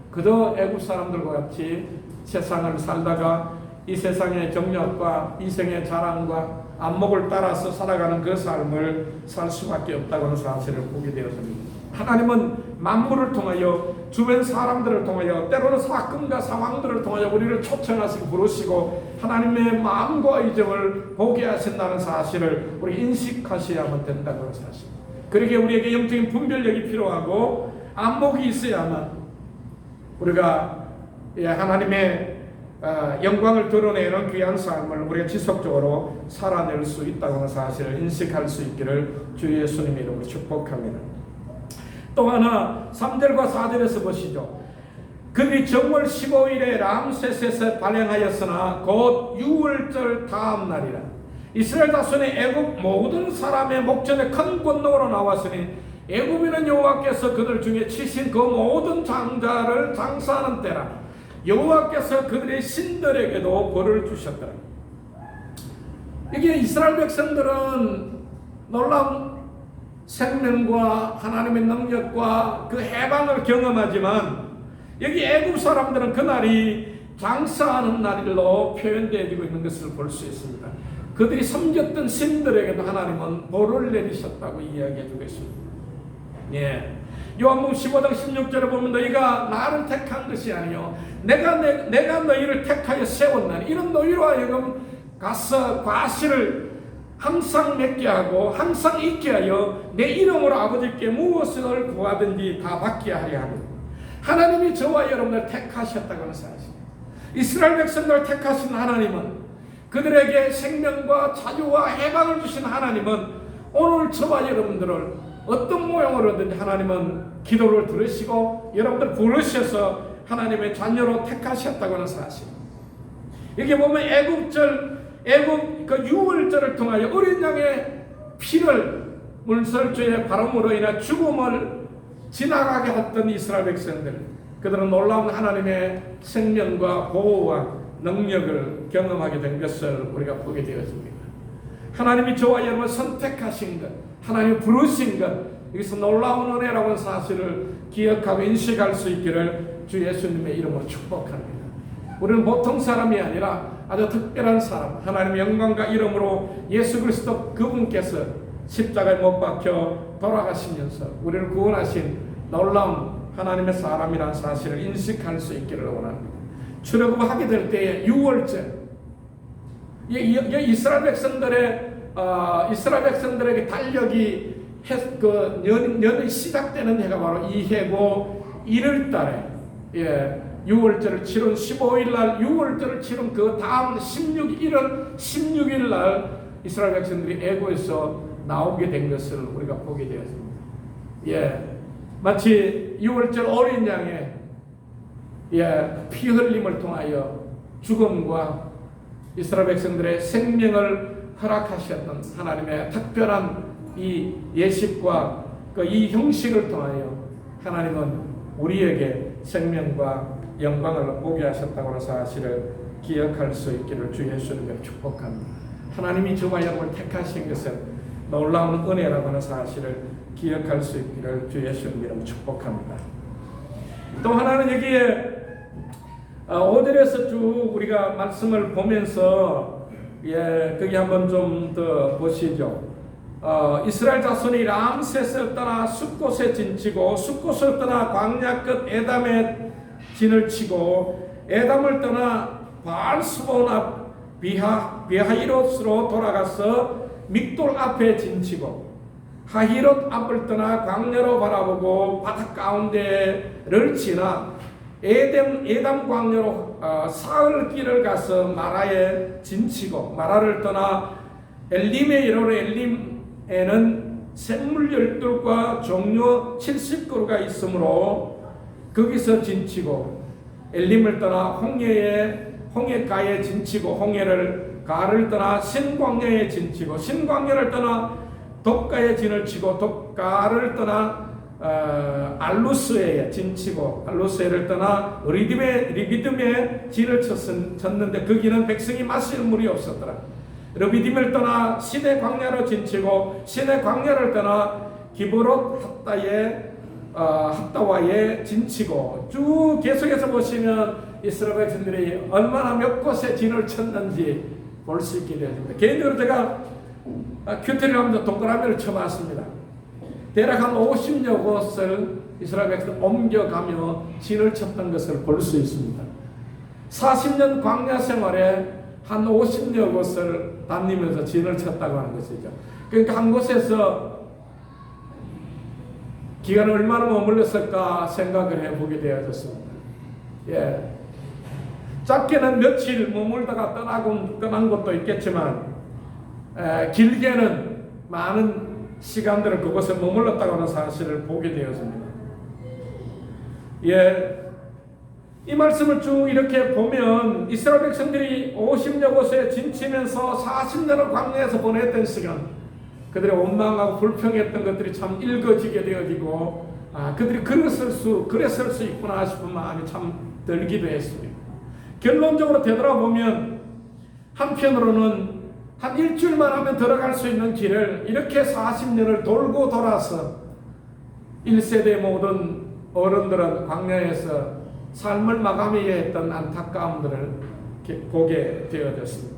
그저 애국 사람들과 같이 세상을 살다가 이 세상의 정력과 이생의 자랑과 안목을 따라서 살아가는 그 삶을 살 수밖에 없다고 하는 사실을 보게 되었습니다. 하나님은 만물을 통하여 주변 사람들을 통하여 때로는 사건과 상황들을 통하여 우리를 초청하시고 부르시고 하나님의 마음과 의정을 보게 하신다는 사실을 우리 인식하셔야만 된다고 하는 사실. 그러기에 우리에게 영적인 분별력이 필요하고 안목이 있어야만 우리가 하나님의 영광을 드러내는 귀한 삶을 우리가 지속적으로 살아낼 수 있다고 하는 사실을 인식할 수 있기를 주 예수님의 이름으로 축복합니다. 또 하나 3절과 4절에서 보시죠. 그들이 정월 15일에 람세스에서 발행하였으나 곧 6월절 다음 날이라. 이스라엘 자손의 애굽 모든 사람의 목전에 큰 권능으로 나왔으니 애굽인은 여호와께서 그들 중에 치신 그 모든 장자를 장사하는 때라. 여호와께서 그들의 신들에게도 벌을 주셨더라. 이게 이스라엘 백성들은 놀라운 생명과 하나님의 능력과 그 해방을 경험하지만 여기 애굽 사람들은 그날이 장사하는 날로 표현되어지고 있는 것을 볼 수 있습니다. 그들이 섬겼던 신들에게도 하나님은 벌을 내리셨다고 이야기해주고 있습니다. 예. 요한복음 15장 16절에 보면 너희가 나를 택한 것이 아니요 내가 너희를 택하여 세웠나니 이런 너희로 하여금 가서 과실을 항상 맺게 하고 항상 있게 하여 내 이름으로 아버지께 무엇을 구하든지 다 받게 하려 하니 하나님이 저와 여러분을 택하셨다고 하는 사실. 이스라엘 백성들을 택하신 하나님은 그들에게 생명과 자유와 해방을 주신 하나님은 오늘 저와 여러분들을 어떤 모양으로든지 하나님은 기도를 들으시고 여러분들 부르셔서 하나님의 자녀로 택하셨다고 하는 사실. 여기 보면 애국 그 6월절을 통하여 어린 양의 피를 물설주의 바람으로 인해 죽음을 지나가게 했던 이스라엘 백성들, 그들은 놀라운 하나님의 생명과 보호와 능력을 경험하게 된 것을 우리가 보게 되었습니다. 하나님이 저와 여러분을 선택하신 것, 하나님이 부르신 것, 여기서 놀라운 은혜라고 하는 사실을 기억하고 인식할 수 있기를 주 예수님의 이름으로 축복합니다. 우리는 보통 사람이 아니라 아주 특별한 사람, 하나님의 영광과 이름으로 예수 그리스도 그분께서 십자가에 못 박혀 돌아가시면서 우리를 구원하신 놀라운 하나님의 사람이라는 사실을 인식할 수 있기를 원합니다. 출애굽하게 될 때에 6월절, 이스라엘 백성들에게 달력이 년이 시작되는 해가 바로 이 해고 1월달에 6월절을 치른 15일날 6월절을 치른 그 다음 1월 16일날 이스라엘 백성들이 애고에서 나오게 된 것을 우리가 보게 되었습니다. 마치 6월절 어린 양의 피 흘림을 통하여 죽음과 이스라엘 백성들의 생명을 허락하셨던 하나님의 특별한 이 예식과 이 형식을 통하여 하나님은 우리에게 생명과 영광을 보게 하셨다고 하는 사실을 기억할 수 있기를 주 예수님을 축복합니다. 하나님이 저와 여러분을 택하신 것은 놀라운 은혜라고 하는 사실을 기억할 수 있기를 주 예수님 이름으로 축복합니다. 또 하나는 여기에 5절에서 쭉 우리가 말씀을 보면서 거기 한번 좀 더 보시죠. 이스라엘 자손이 람세스를 떠나 숫곳에 진치고 숫곳을 떠나 광야 끝 에담에 진을 치고 에담을 떠나 바알스본 앞 비하히롯으로 돌아가서 믹돌 앞에 진치고 하히롯 앞을 떠나 광야로 바라보고 바닷 가운데를 지나 에담 광야로 사흘 길을 가서 마라에 진치고 마라를 떠나 엘림에 이르러 엘림에는 샘물 12과 종려 70그루가 있으므로 거기서 진치고 엘림을 떠나 홍해가에 진치고 홍해를 가를 떠나 신광야에 진치고 신광야를 떠나 독가에 진을 치고 독가를 떠나 알루스에 진치고 알루스에를 떠나 리비딤에 진을 쳤는데 거기는 백성이 마실 물이 없었더라. 르비딤을 떠나 시내 광야로 진치고 시내 광야를 떠나 기브롯 핫다와에 진치고 쭉 계속해서 보시면 이스라엘 백성들이 얼마나 몇 곳에 진을 쳤는지 볼 수 있게 되어집니다. 개인적으로 제가 큐티를 하면서 동그라미를 쳐봤습니다. 대략 한 50여 곳을 이스라엘 백성을 옮겨가며 진을 쳤던 것을 볼 수 있습니다. 40년 광야 생활에 한 50여 곳을 다니면서 진을 쳤다고 하는 것이죠. 그러니까 한 곳에서 기간을 얼마나 머물렀을까 생각을 해보게 되어졌습니다. 예. 짧게는 며칠 머물다가 떠난 것도 있겠지만 길게는 많은 시간들을 그곳에 머물렀다고 하는 사실을 보게 되었습니다. 예, 이 말씀을 쭉 이렇게 보면 이스라엘 백성들이 50여 곳에 진치면서 40년을 광야에서 보냈던 시간, 그들의 원망하고 불평했던 것들이 참 읽어지게 되어지고 그들이 그랬을 수 있구나 싶은 마음이 참 들기도 했습니다. 결론적으로 되돌아보면 한편으로는 한 일주일만 하면 들어갈 수 있는 길을 이렇게 40년을 돌고 돌아서 1세대 모든 어른들은 광야에서 삶을 마감해야 했던 안타까움들을 보게 되어졌습니다.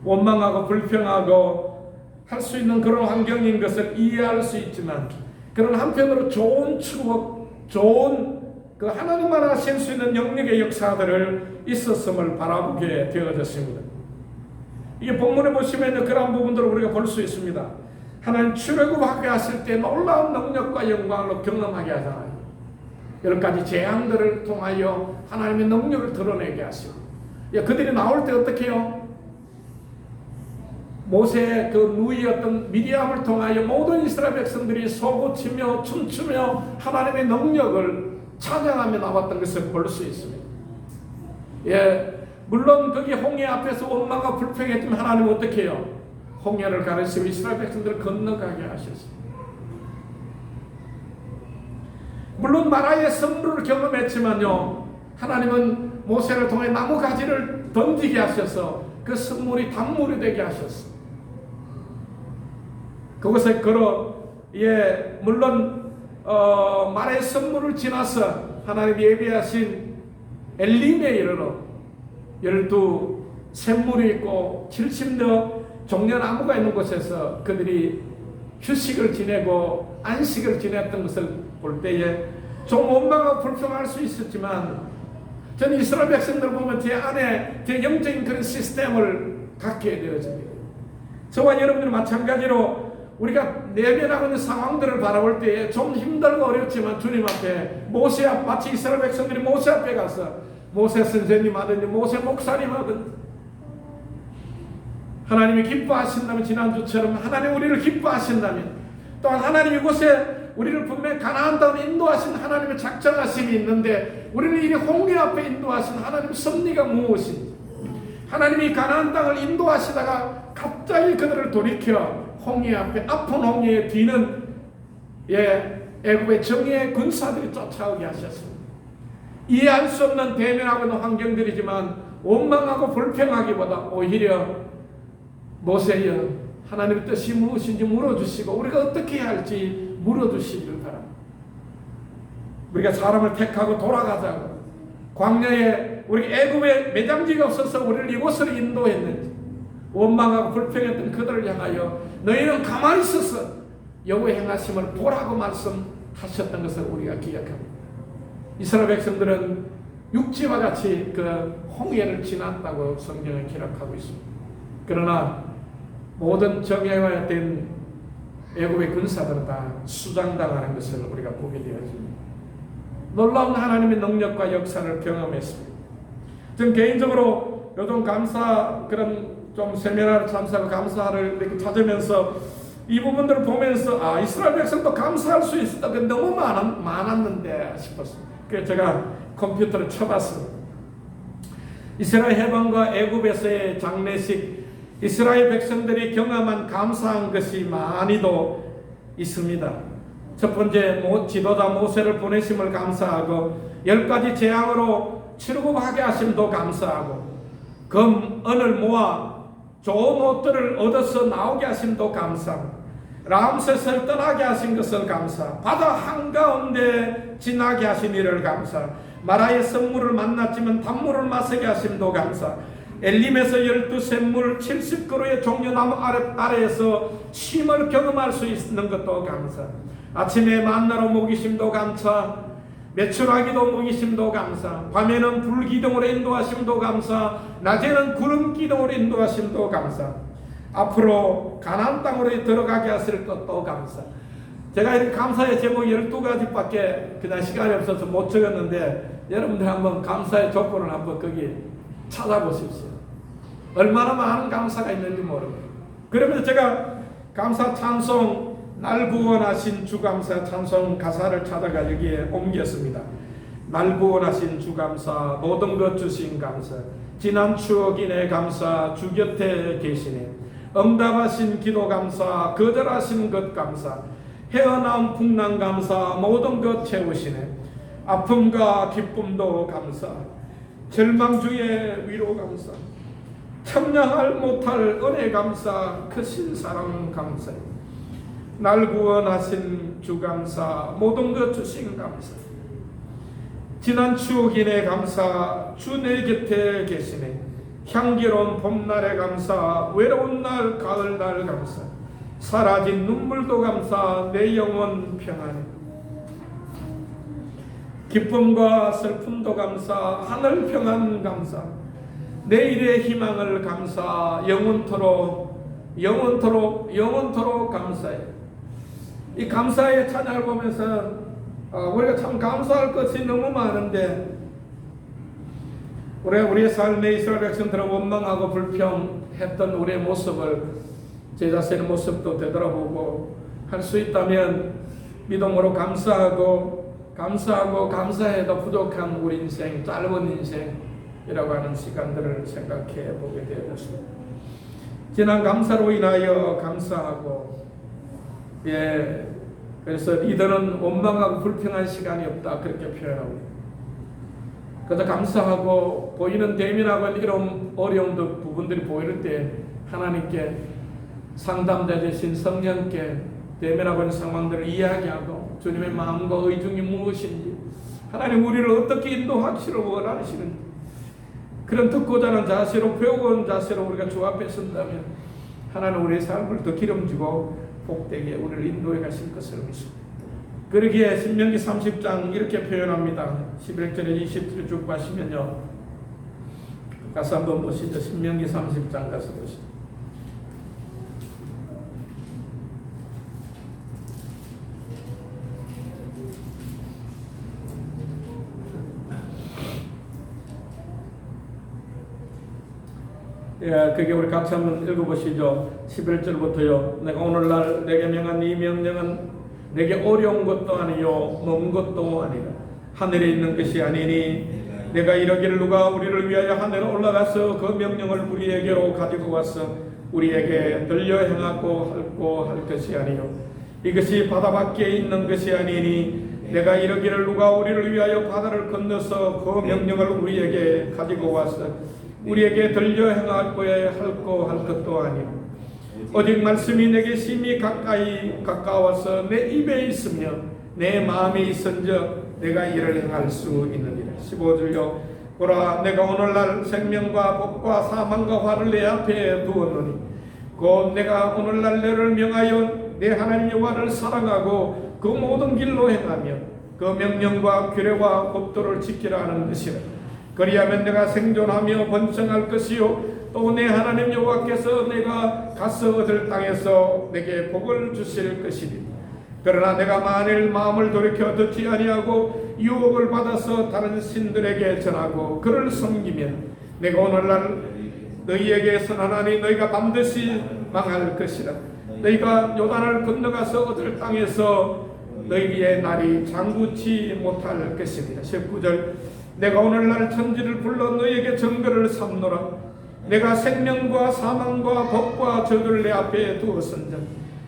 원망하고 불평하고 할 수 있는 그런 환경인 것을 이해할 수 있지만, 그런 한편으로 좋은 추억, 좋은 그 하나님만 하실 수 있는 영역의 역사들을 있었음을 바라보게 되어졌습니다. 이게 본문에 보시면 그런 부분들을 우리가 볼 수 있습니다. 하나님 출애굽하게 하실 때 놀라운 능력과 영광을 경험하게 하잖아요. 여러 가지 재앙들을 통하여 하나님의 능력을 드러내게 하시고, 그들이 나올 때 어떻게 해요? 모세의 그 누이였던 미리암을 통하여 모든 이스라엘 백성들이 솟구치며 춤추며 하나님의 능력을 찬양하며 나왔던 것을 볼 수 있습니다. 물론 거기 홍해 앞에서 원망과 불평했지만 하나님은 어떻게 해요? 홍해를 가르치고 이스라엘 백성들을 건너가게 하셨습니다. 물론 마라의 선물을 경험했지만요, 하나님은 모세를 통해 나무 가지를 던지게 하셔서 그 선물이 단물이 되게 하셨습니다. 그곳에 물론 마라의 선물을 지나서 하나님이 예비하신 엘림에 이르러 12 샘물이 있고 70여 종려나무가 있는 곳에서 그들이 휴식을 지내고 안식을 지냈던 것을 볼 때에 좀 원망하고 불평할 수 있었지만, 저는 이스라엘 백성들을 보면 제 안에 제 영적인 그런 시스템을 갖게 되어집니다. 저와 여러분들 마찬가지로 우리가 내면하고 있는 상황들을 바라볼 때에 좀 힘들고 어렵지만 주님 앞에 마치 이스라엘 백성들이 모세 앞에 가서 모세 선생님 하든지 모세 목사님 하든지 하나님이 기뻐하신다면, 지난주처럼 하나님 우리를 기뻐하신다면, 또한 하나님 이곳에 우리를 분명히 가나안 땅에 인도하신 하나님의 작정하심이 있는데, 우리는 이 홍해 앞에 인도하신 하나님의 섭리가 무엇인지, 하나님이 가나안 땅을 인도하시다가 갑자기 그들을 돌이켜 홍해 앞에 아픈 홍해에 뒤는 애굽의 정예의 군사들이 쫓아오게 하셨습니다. 이해할 수 없는 대면하고 있는 환경들이지만 원망하고 불평하기보다 오히려 모세여 하나님의 뜻이 무엇인지 물어주시고 우리가 어떻게 해야 할지 물어주시기를 바랍니다. 우리가 사람을 택하고 돌아가자고, 광야에 우리 애굽에 매장지가 없어서 우리를 이곳으로 인도했는지 원망하고 불평했던 그들을 향하여 너희는 가만히 있어서 여호와의 행하심을 보라고 말씀하셨던 것을 우리가 기억합니다. 이스라엘 백성들은 육지와 같이 그 홍해를 지났다고 성경에 기록하고 있습니다. 그러나 모든 정예화된 애굽의 군사들은 다 수장당하는 것을 우리가 보게 되었습니다. 놀라운 하나님의 능력과 역사를 경험했습니다. 저는 개인적으로 요즘 그런 좀 세미나를 참석하고 감사를 이렇게 찾으면서 이 부분들을 보면서 이스라엘 백성도 감사할 수 있었다. 너무 많았는데 싶었습니다. 그래서 제가 컴퓨터를 쳐봤습니다. 이스라엘 해방과 애굽에서의 장례식, 이스라엘 백성들이 경험한 감사한 것이 많이도 있습니다. 첫 번째, 지도자 모세를 보내심을 감사하고 10가지 재앙으로 출국하게 하심도 감사하고 금은을 모아 좋은 옷들을 얻어서 나오게 하심도 감사하고 람셋을 떠나게 하신 것을 감사, 바다 한가운데 지나게 하신 이를 감사, 마라의 선물을 만났지만 단물을 마시게 하심도 감사, 엘림에서 12샘물 70그루의 종려나무 아래에서 쉼을 경험할 수 있는 것도 감사, 아침에 만나로 먹이심도 감사, 매출하기도 먹이심도 감사, 밤에는 불기둥으로 인도하심도 감사, 낮에는 구름 기둥으로 인도하심도 감사, 앞으로 가나안 땅으로 들어가게 하실 것도 감사. 제가 이렇게 감사의 제목 12가지밖에 그냥 시간이 없어서 못 적었는데 여러분들 한번 감사의 조건을 한번 거기 찾아보십시오. 얼마나 많은 감사가 있는지 모르고. 그러면서 제가 감사 찬송, 날 구원하신 주 감사 찬송 가사를 찾아가 여기에 옮겼습니다. 날 구원하신 주 감사, 모든 것 주신 감사, 지난 추억이네 감사, 주 곁에 계시네, 응답하신 기도 감사, 거절하신 것 감사, 헤어나온 풍랑 감사, 모든 것 채우시네, 아픔과 기쁨도 감사, 절망 중에 위로 감사, 청량할 못할 은혜 감사, 크신 사랑 감사, 날 구원하신 주 감사, 모든 것 주신 감사, 지난 추억이네 감사, 주 내 곁에 계시네, 향기로운 봄날의 감사, 외로운 날 가을날 감사, 사라진 눈물도 감사, 내 영혼 평안해, 기쁨과 슬픔도 감사, 하늘 평안 감사, 내일의 희망을 감사, 영원토록 감사해. 이 감사의 찬양을 보면서 우리가 참 감사할 것이 너무 많은데 우리의 삶에 이스라엘 백성들은 원망하고 불평했던 우리의 모습을, 제 자신의 모습도 되돌아보고 할 수 있다면 믿음으로 감사해도 부족한 우리 인생, 짧은 인생이라고 하는 시간들을 생각해 보게 되었습니다. 지난 감사로 인하여 감사하고, 그래서 이들은 원망하고 불평한 시간이 없다, 그렇게 표현하고, 그래서 감사하고 보이는 대면하고 이런 어려운 부분들이 보일 때 하나님께 상담자 되신 성령께 대면하고 있는 상황들을 이야기하고 주님의 마음과 의중이 무엇인지, 하나님 우리를 어떻게 인도하시기를 원하시는지, 그런 듣고자 하는 자세로, 배우고는 자세로 우리가 주 앞에 선다면 하나님 우리의 삶을 더 기름지고 복되게 우리를 인도해 가실 것을 믿습니다. 그러기에 신명기 30장 이렇게 표현합니다. 11절에 20절 쭉 보시면요, 가서 한번 보시죠. 신명기 30장 가서 보시죠. 그게 우리 같이 한번 읽어보시죠. 11절부터요. 내가 오늘날 내게 명한 이 명령은 내게 어려운 것도 아니요 먼 것도 아니라 하늘에 있는 것이 아니니, 내가 이러기를 누가 우리를 위하여 하늘에 올라가서 그 명령을 우리에게로 가지고 와서 우리에게 들려 행하고 할 것이 아니요 이것이 바다 밖에 있는 것이 아니니, 내가 이러기를 누가 우리를 위하여 바다를 건너서 그 명령을 우리에게 가지고 와서 우리에게 들려 행하고 할 것도 아니요 오직 말씀이 내게 심히 가까워서 내 입에 있으며 내 마음에 있은즉 내가 이를 행할 수 있느니라. 15절요. 보라, 내가 오늘날 생명과 복과 사망과 화를 내 앞에 두었노니 곧 내가 오늘날 너를 명하여 내 하나님 여호와를 사랑하고 그 모든 길로 행하며 그 명령과 규례와 법도를 지키라 하는 것이라. 그리하면 내가 생존하며 번성할 것이요 또 내 하나님 여호와께서 내가 가서 얻을 땅에서 내게 복을 주실 것이니, 그러나 내가 만일 마음을 돌이켜 듣지 아니하고 유혹을 받아서 다른 신들에게 전하고 그를 섬기면 내가 오늘날 너희에게 선하나니 너희가 반드시 망할 것이라. 너희가 요단을 건너가서 얻을 땅에서 너희의 날이 장구치 못할 것입니다. 19절. 내가 오늘날 천지를 불러 너희에게 정결을 삼노라. 내가 생명과 사망과 법과 저주를 내 앞에 두었은즉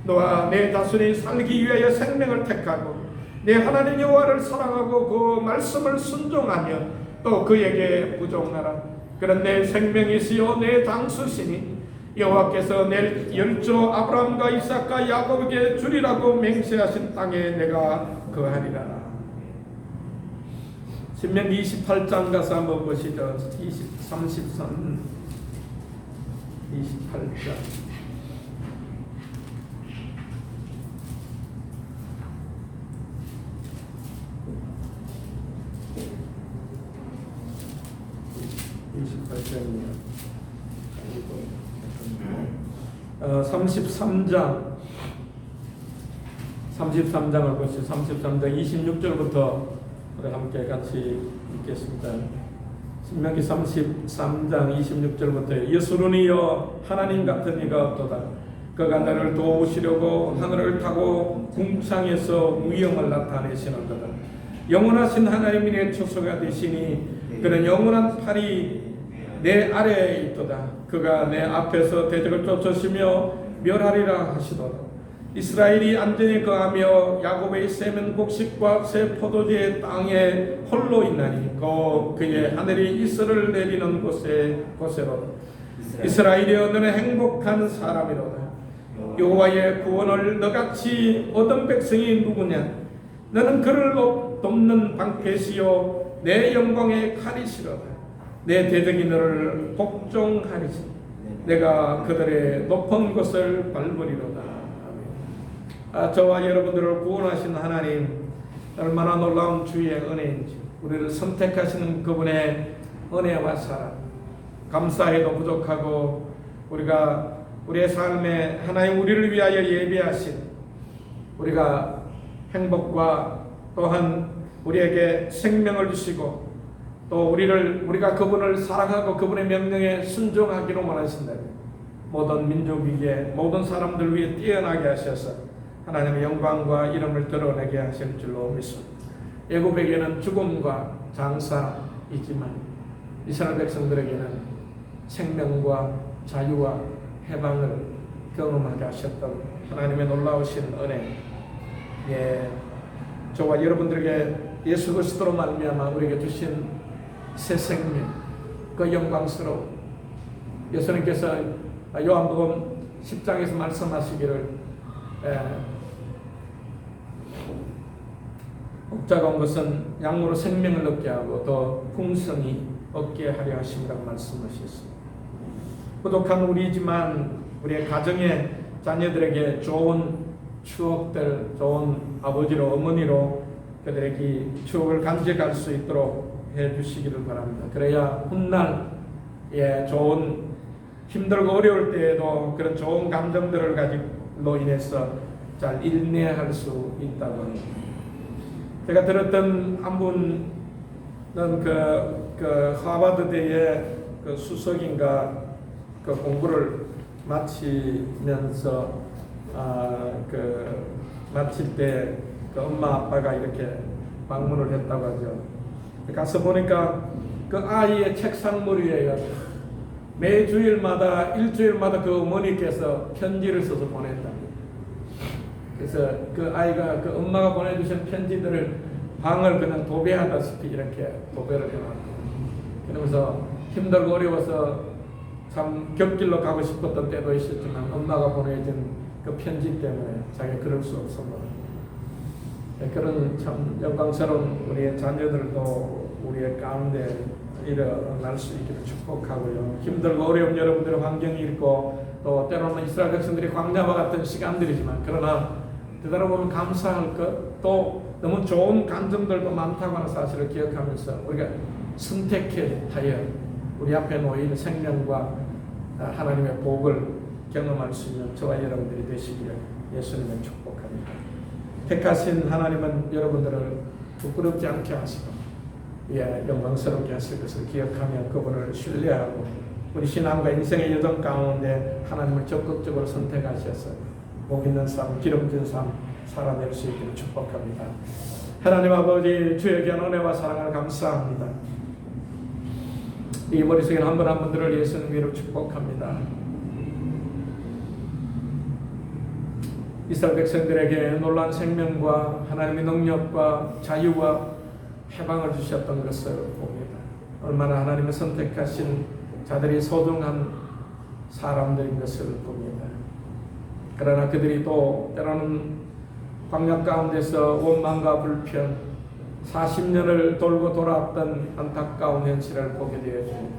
너와 내 자손이 살기 위하여 생명을 택하고 내 하나님 여호와를 사랑하고 그 말씀을 순종하며 또 그에게 부종하라. 그런 내 생명이시요 내 장수시니 여호와께서 내 열조 아브라함과 이삭과 야곱에게 주리라고 맹세하신 땅에 내가 거하리라. 신명기 28장 가서 한번 보시죠. 33, 28장. 어, 33장을 보시죠. 33장 26절부터 우리 함께 같이 읽겠습니다. 신명기 33장 26절부터 예수론이여 하나님 같은 이가 없도다. 그가 너를 도우시려고 하늘을 타고 궁창에서 위엄을 나타내시는도다. 영원하신 하나님이 내 초소가 되시니 그는 영원한 팔이 내 아래에 있도다. 그가 내 앞에서 대적을 쫓으시며 멸하리라 하시도다. 이스라엘이 안전히 거하며 야곱의 세면 곡식과 새 포도주의 땅에 홀로 있나니 그의 하늘이 이슬을 내리는 곳에로다. 이스라엘이여 너는 행복한 사람이로다. 여호와의 구원을 너같이 얻은 백성이 누구냐? 너는 그를 돕는 방패시요 내 영광의 칼이시로다. 내 대적이 너를 복종하리지. 내가 그들의 높은 곳을 밟으리로다. 저와 여러분들을 구원하신 하나님, 얼마나 놀라운 주의 은혜인지, 우리를 선택하시는 그분의 은혜와 사랑, 감사해도 부족하고 우리가 우리의 삶에 하나님 우리를 위하여 예비하신 우리가 행복과 또한 우리에게 생명을 주시고 또 우리가 그분을 사랑하고 그분의 명령에 순종하기로 원하신다면 모든 민족 위에 모든 사람들 위에 뛰어나게 하셔서 하나님의 영광과 이름을 드러내게 하실 줄로 믿습니다. 애굽에게는 죽음과 장사이지만 이스라엘 백성들에게는 생명과 자유와 해방을 경험하게 하셨던 하나님의 놀라우신 은혜, 저와 여러분들에게 예수 그리스도로 말미암아 우리에게 주신 새 생명, 그 영광스러운 예수님께서 요한복음 10장에서 말씀하시기를 목자가 온 것은 양으로 생명을 얻게 하고 더 풍성히 얻게 하려 하심이라고 말씀하셨습니다. 부족한 우리지만 우리의 가정의 자녀들에게 좋은 추억들, 좋은 아버지로 어머니로 그들에게 추억을 간직할 수 있도록 해주시기를 바랍니다. 그래야 훗날 좋은 힘들고 어려울 때에도 그런 좋은 감정들을 가지고 인해서 잘 인내할 수 있다고 합니다. 제가 들었던 한 분은 그 하버드대의 그 수석인가 그 공부를 마치면서 마칠 때 그 엄마 아빠가 이렇게 방문을 했다고 하죠. 가서 보니까 그 아이의 책상물 위에 매주일마다 일주일마다 그 어머니께서 편지를 써서 보낸다. 그래서 그 아이가 그 엄마가 보내주신 편지들을 방을 그냥 도배하다시피 이렇게 도배를 해놨고, 그러면서 힘들고 어려워서 참 곁길로 가고 싶었던 때도 있었지만 엄마가 보내준 그 편지 때문에 자기가 그럴 수 없었고, 그런 참 영광스러운 우리의 자녀들도 우리의 가운데 일어날 수 있기를 축복하고요. 힘들고 어려운 여러분들의 환경이 있고 또 때로는 이스라엘 백성들이 광야와 같은 시간들이지만 그러나 되돌아보면 감사할 것, 또 너무 좋은 감정들도 많다고 하는 사실을 기억하면서 우리가 선택하여 우리 앞에 놓인 생명과 하나님의 복을 경험할 수 있는 저와 여러분들이 되시기를 예수님을 축복합니다. 택하신 하나님은 여러분들을 부끄럽지 않게 하시고 영광스럽게 하실 것을 기억하며 그분을 신뢰하고 우리 신앙과 인생의 여정 가운데 하나님을 적극적으로 선택하셔서 복 있는 삶, 기름진 삶 살아낼 수 있기를 축복합니다. 하나님 아버지, 주의 귀한 은혜와 사랑을 감사합니다. 이 머릿속에 한 분 한 분들을 예수님 이름으로 축복합니다. 이스라엘 백성들에게 놀라운 생명과 하나님의 능력과 자유와 해방을 주셨던 것을 봅니다. 얼마나 하나님의 선택하신 자들이 소중한 사람들인 것을 봅니다. 그러나 그들이 또 때로는 광야 가운데서 원망과 불편 40년을 돌고 돌아왔던 안타까운 현실을 보게 되어집니다.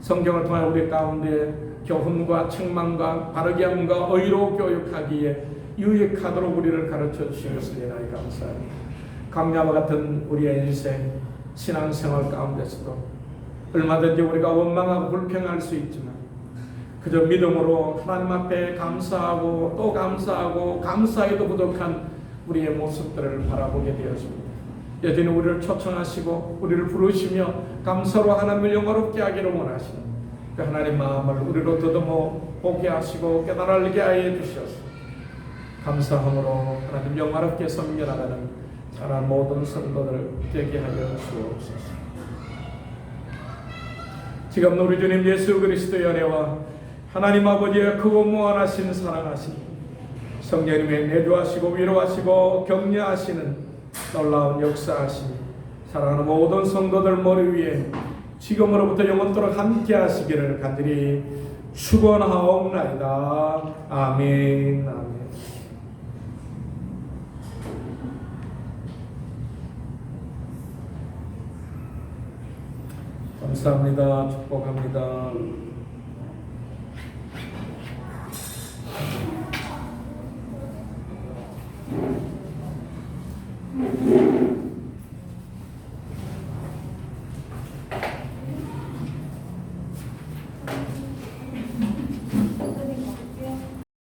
성경을 통해 우리 가운데 교훈과 책망과 바르게 함과 의로 교육하기에 유익하도록 우리를 가르쳐 주신 것을 인하여 감사합니다. 광야와 같은 우리의 인생 신앙생활 가운데서도 얼마든지 우리가 원망하고 불평할 수 있지만 그저 믿음으로 하나님 앞에 감사하고 또 감사하고 감사에도 부족한 우리의 모습들을 바라보게 되었습니다. 여전히 우리를 초청하시고 우리를 부르시며 감사로 하나님을 영화롭게 하기를 원하시는 그 하나님 마음을 우리로 더듬어 보게 하시고 깨달게 하여 주셔서 감사함으로 하나님 영화롭게 섬겨나가는 자란 모든 성도들 되게 하여 주옵소서. 지금 우리 주님 예수 그리스도의 은혜와 하나님 아버지의 크고 무한하신 사랑하심 성령님의 내주하시고 위로하시고 격려하시는 놀라운 역사하심 사랑하는 모든 성도들 머리 위에 지금으로부터 영원토록 함께 하시기를 간절히 축원하옵나이다. 아멘. 아멘. 감사합니다. 축복합니다.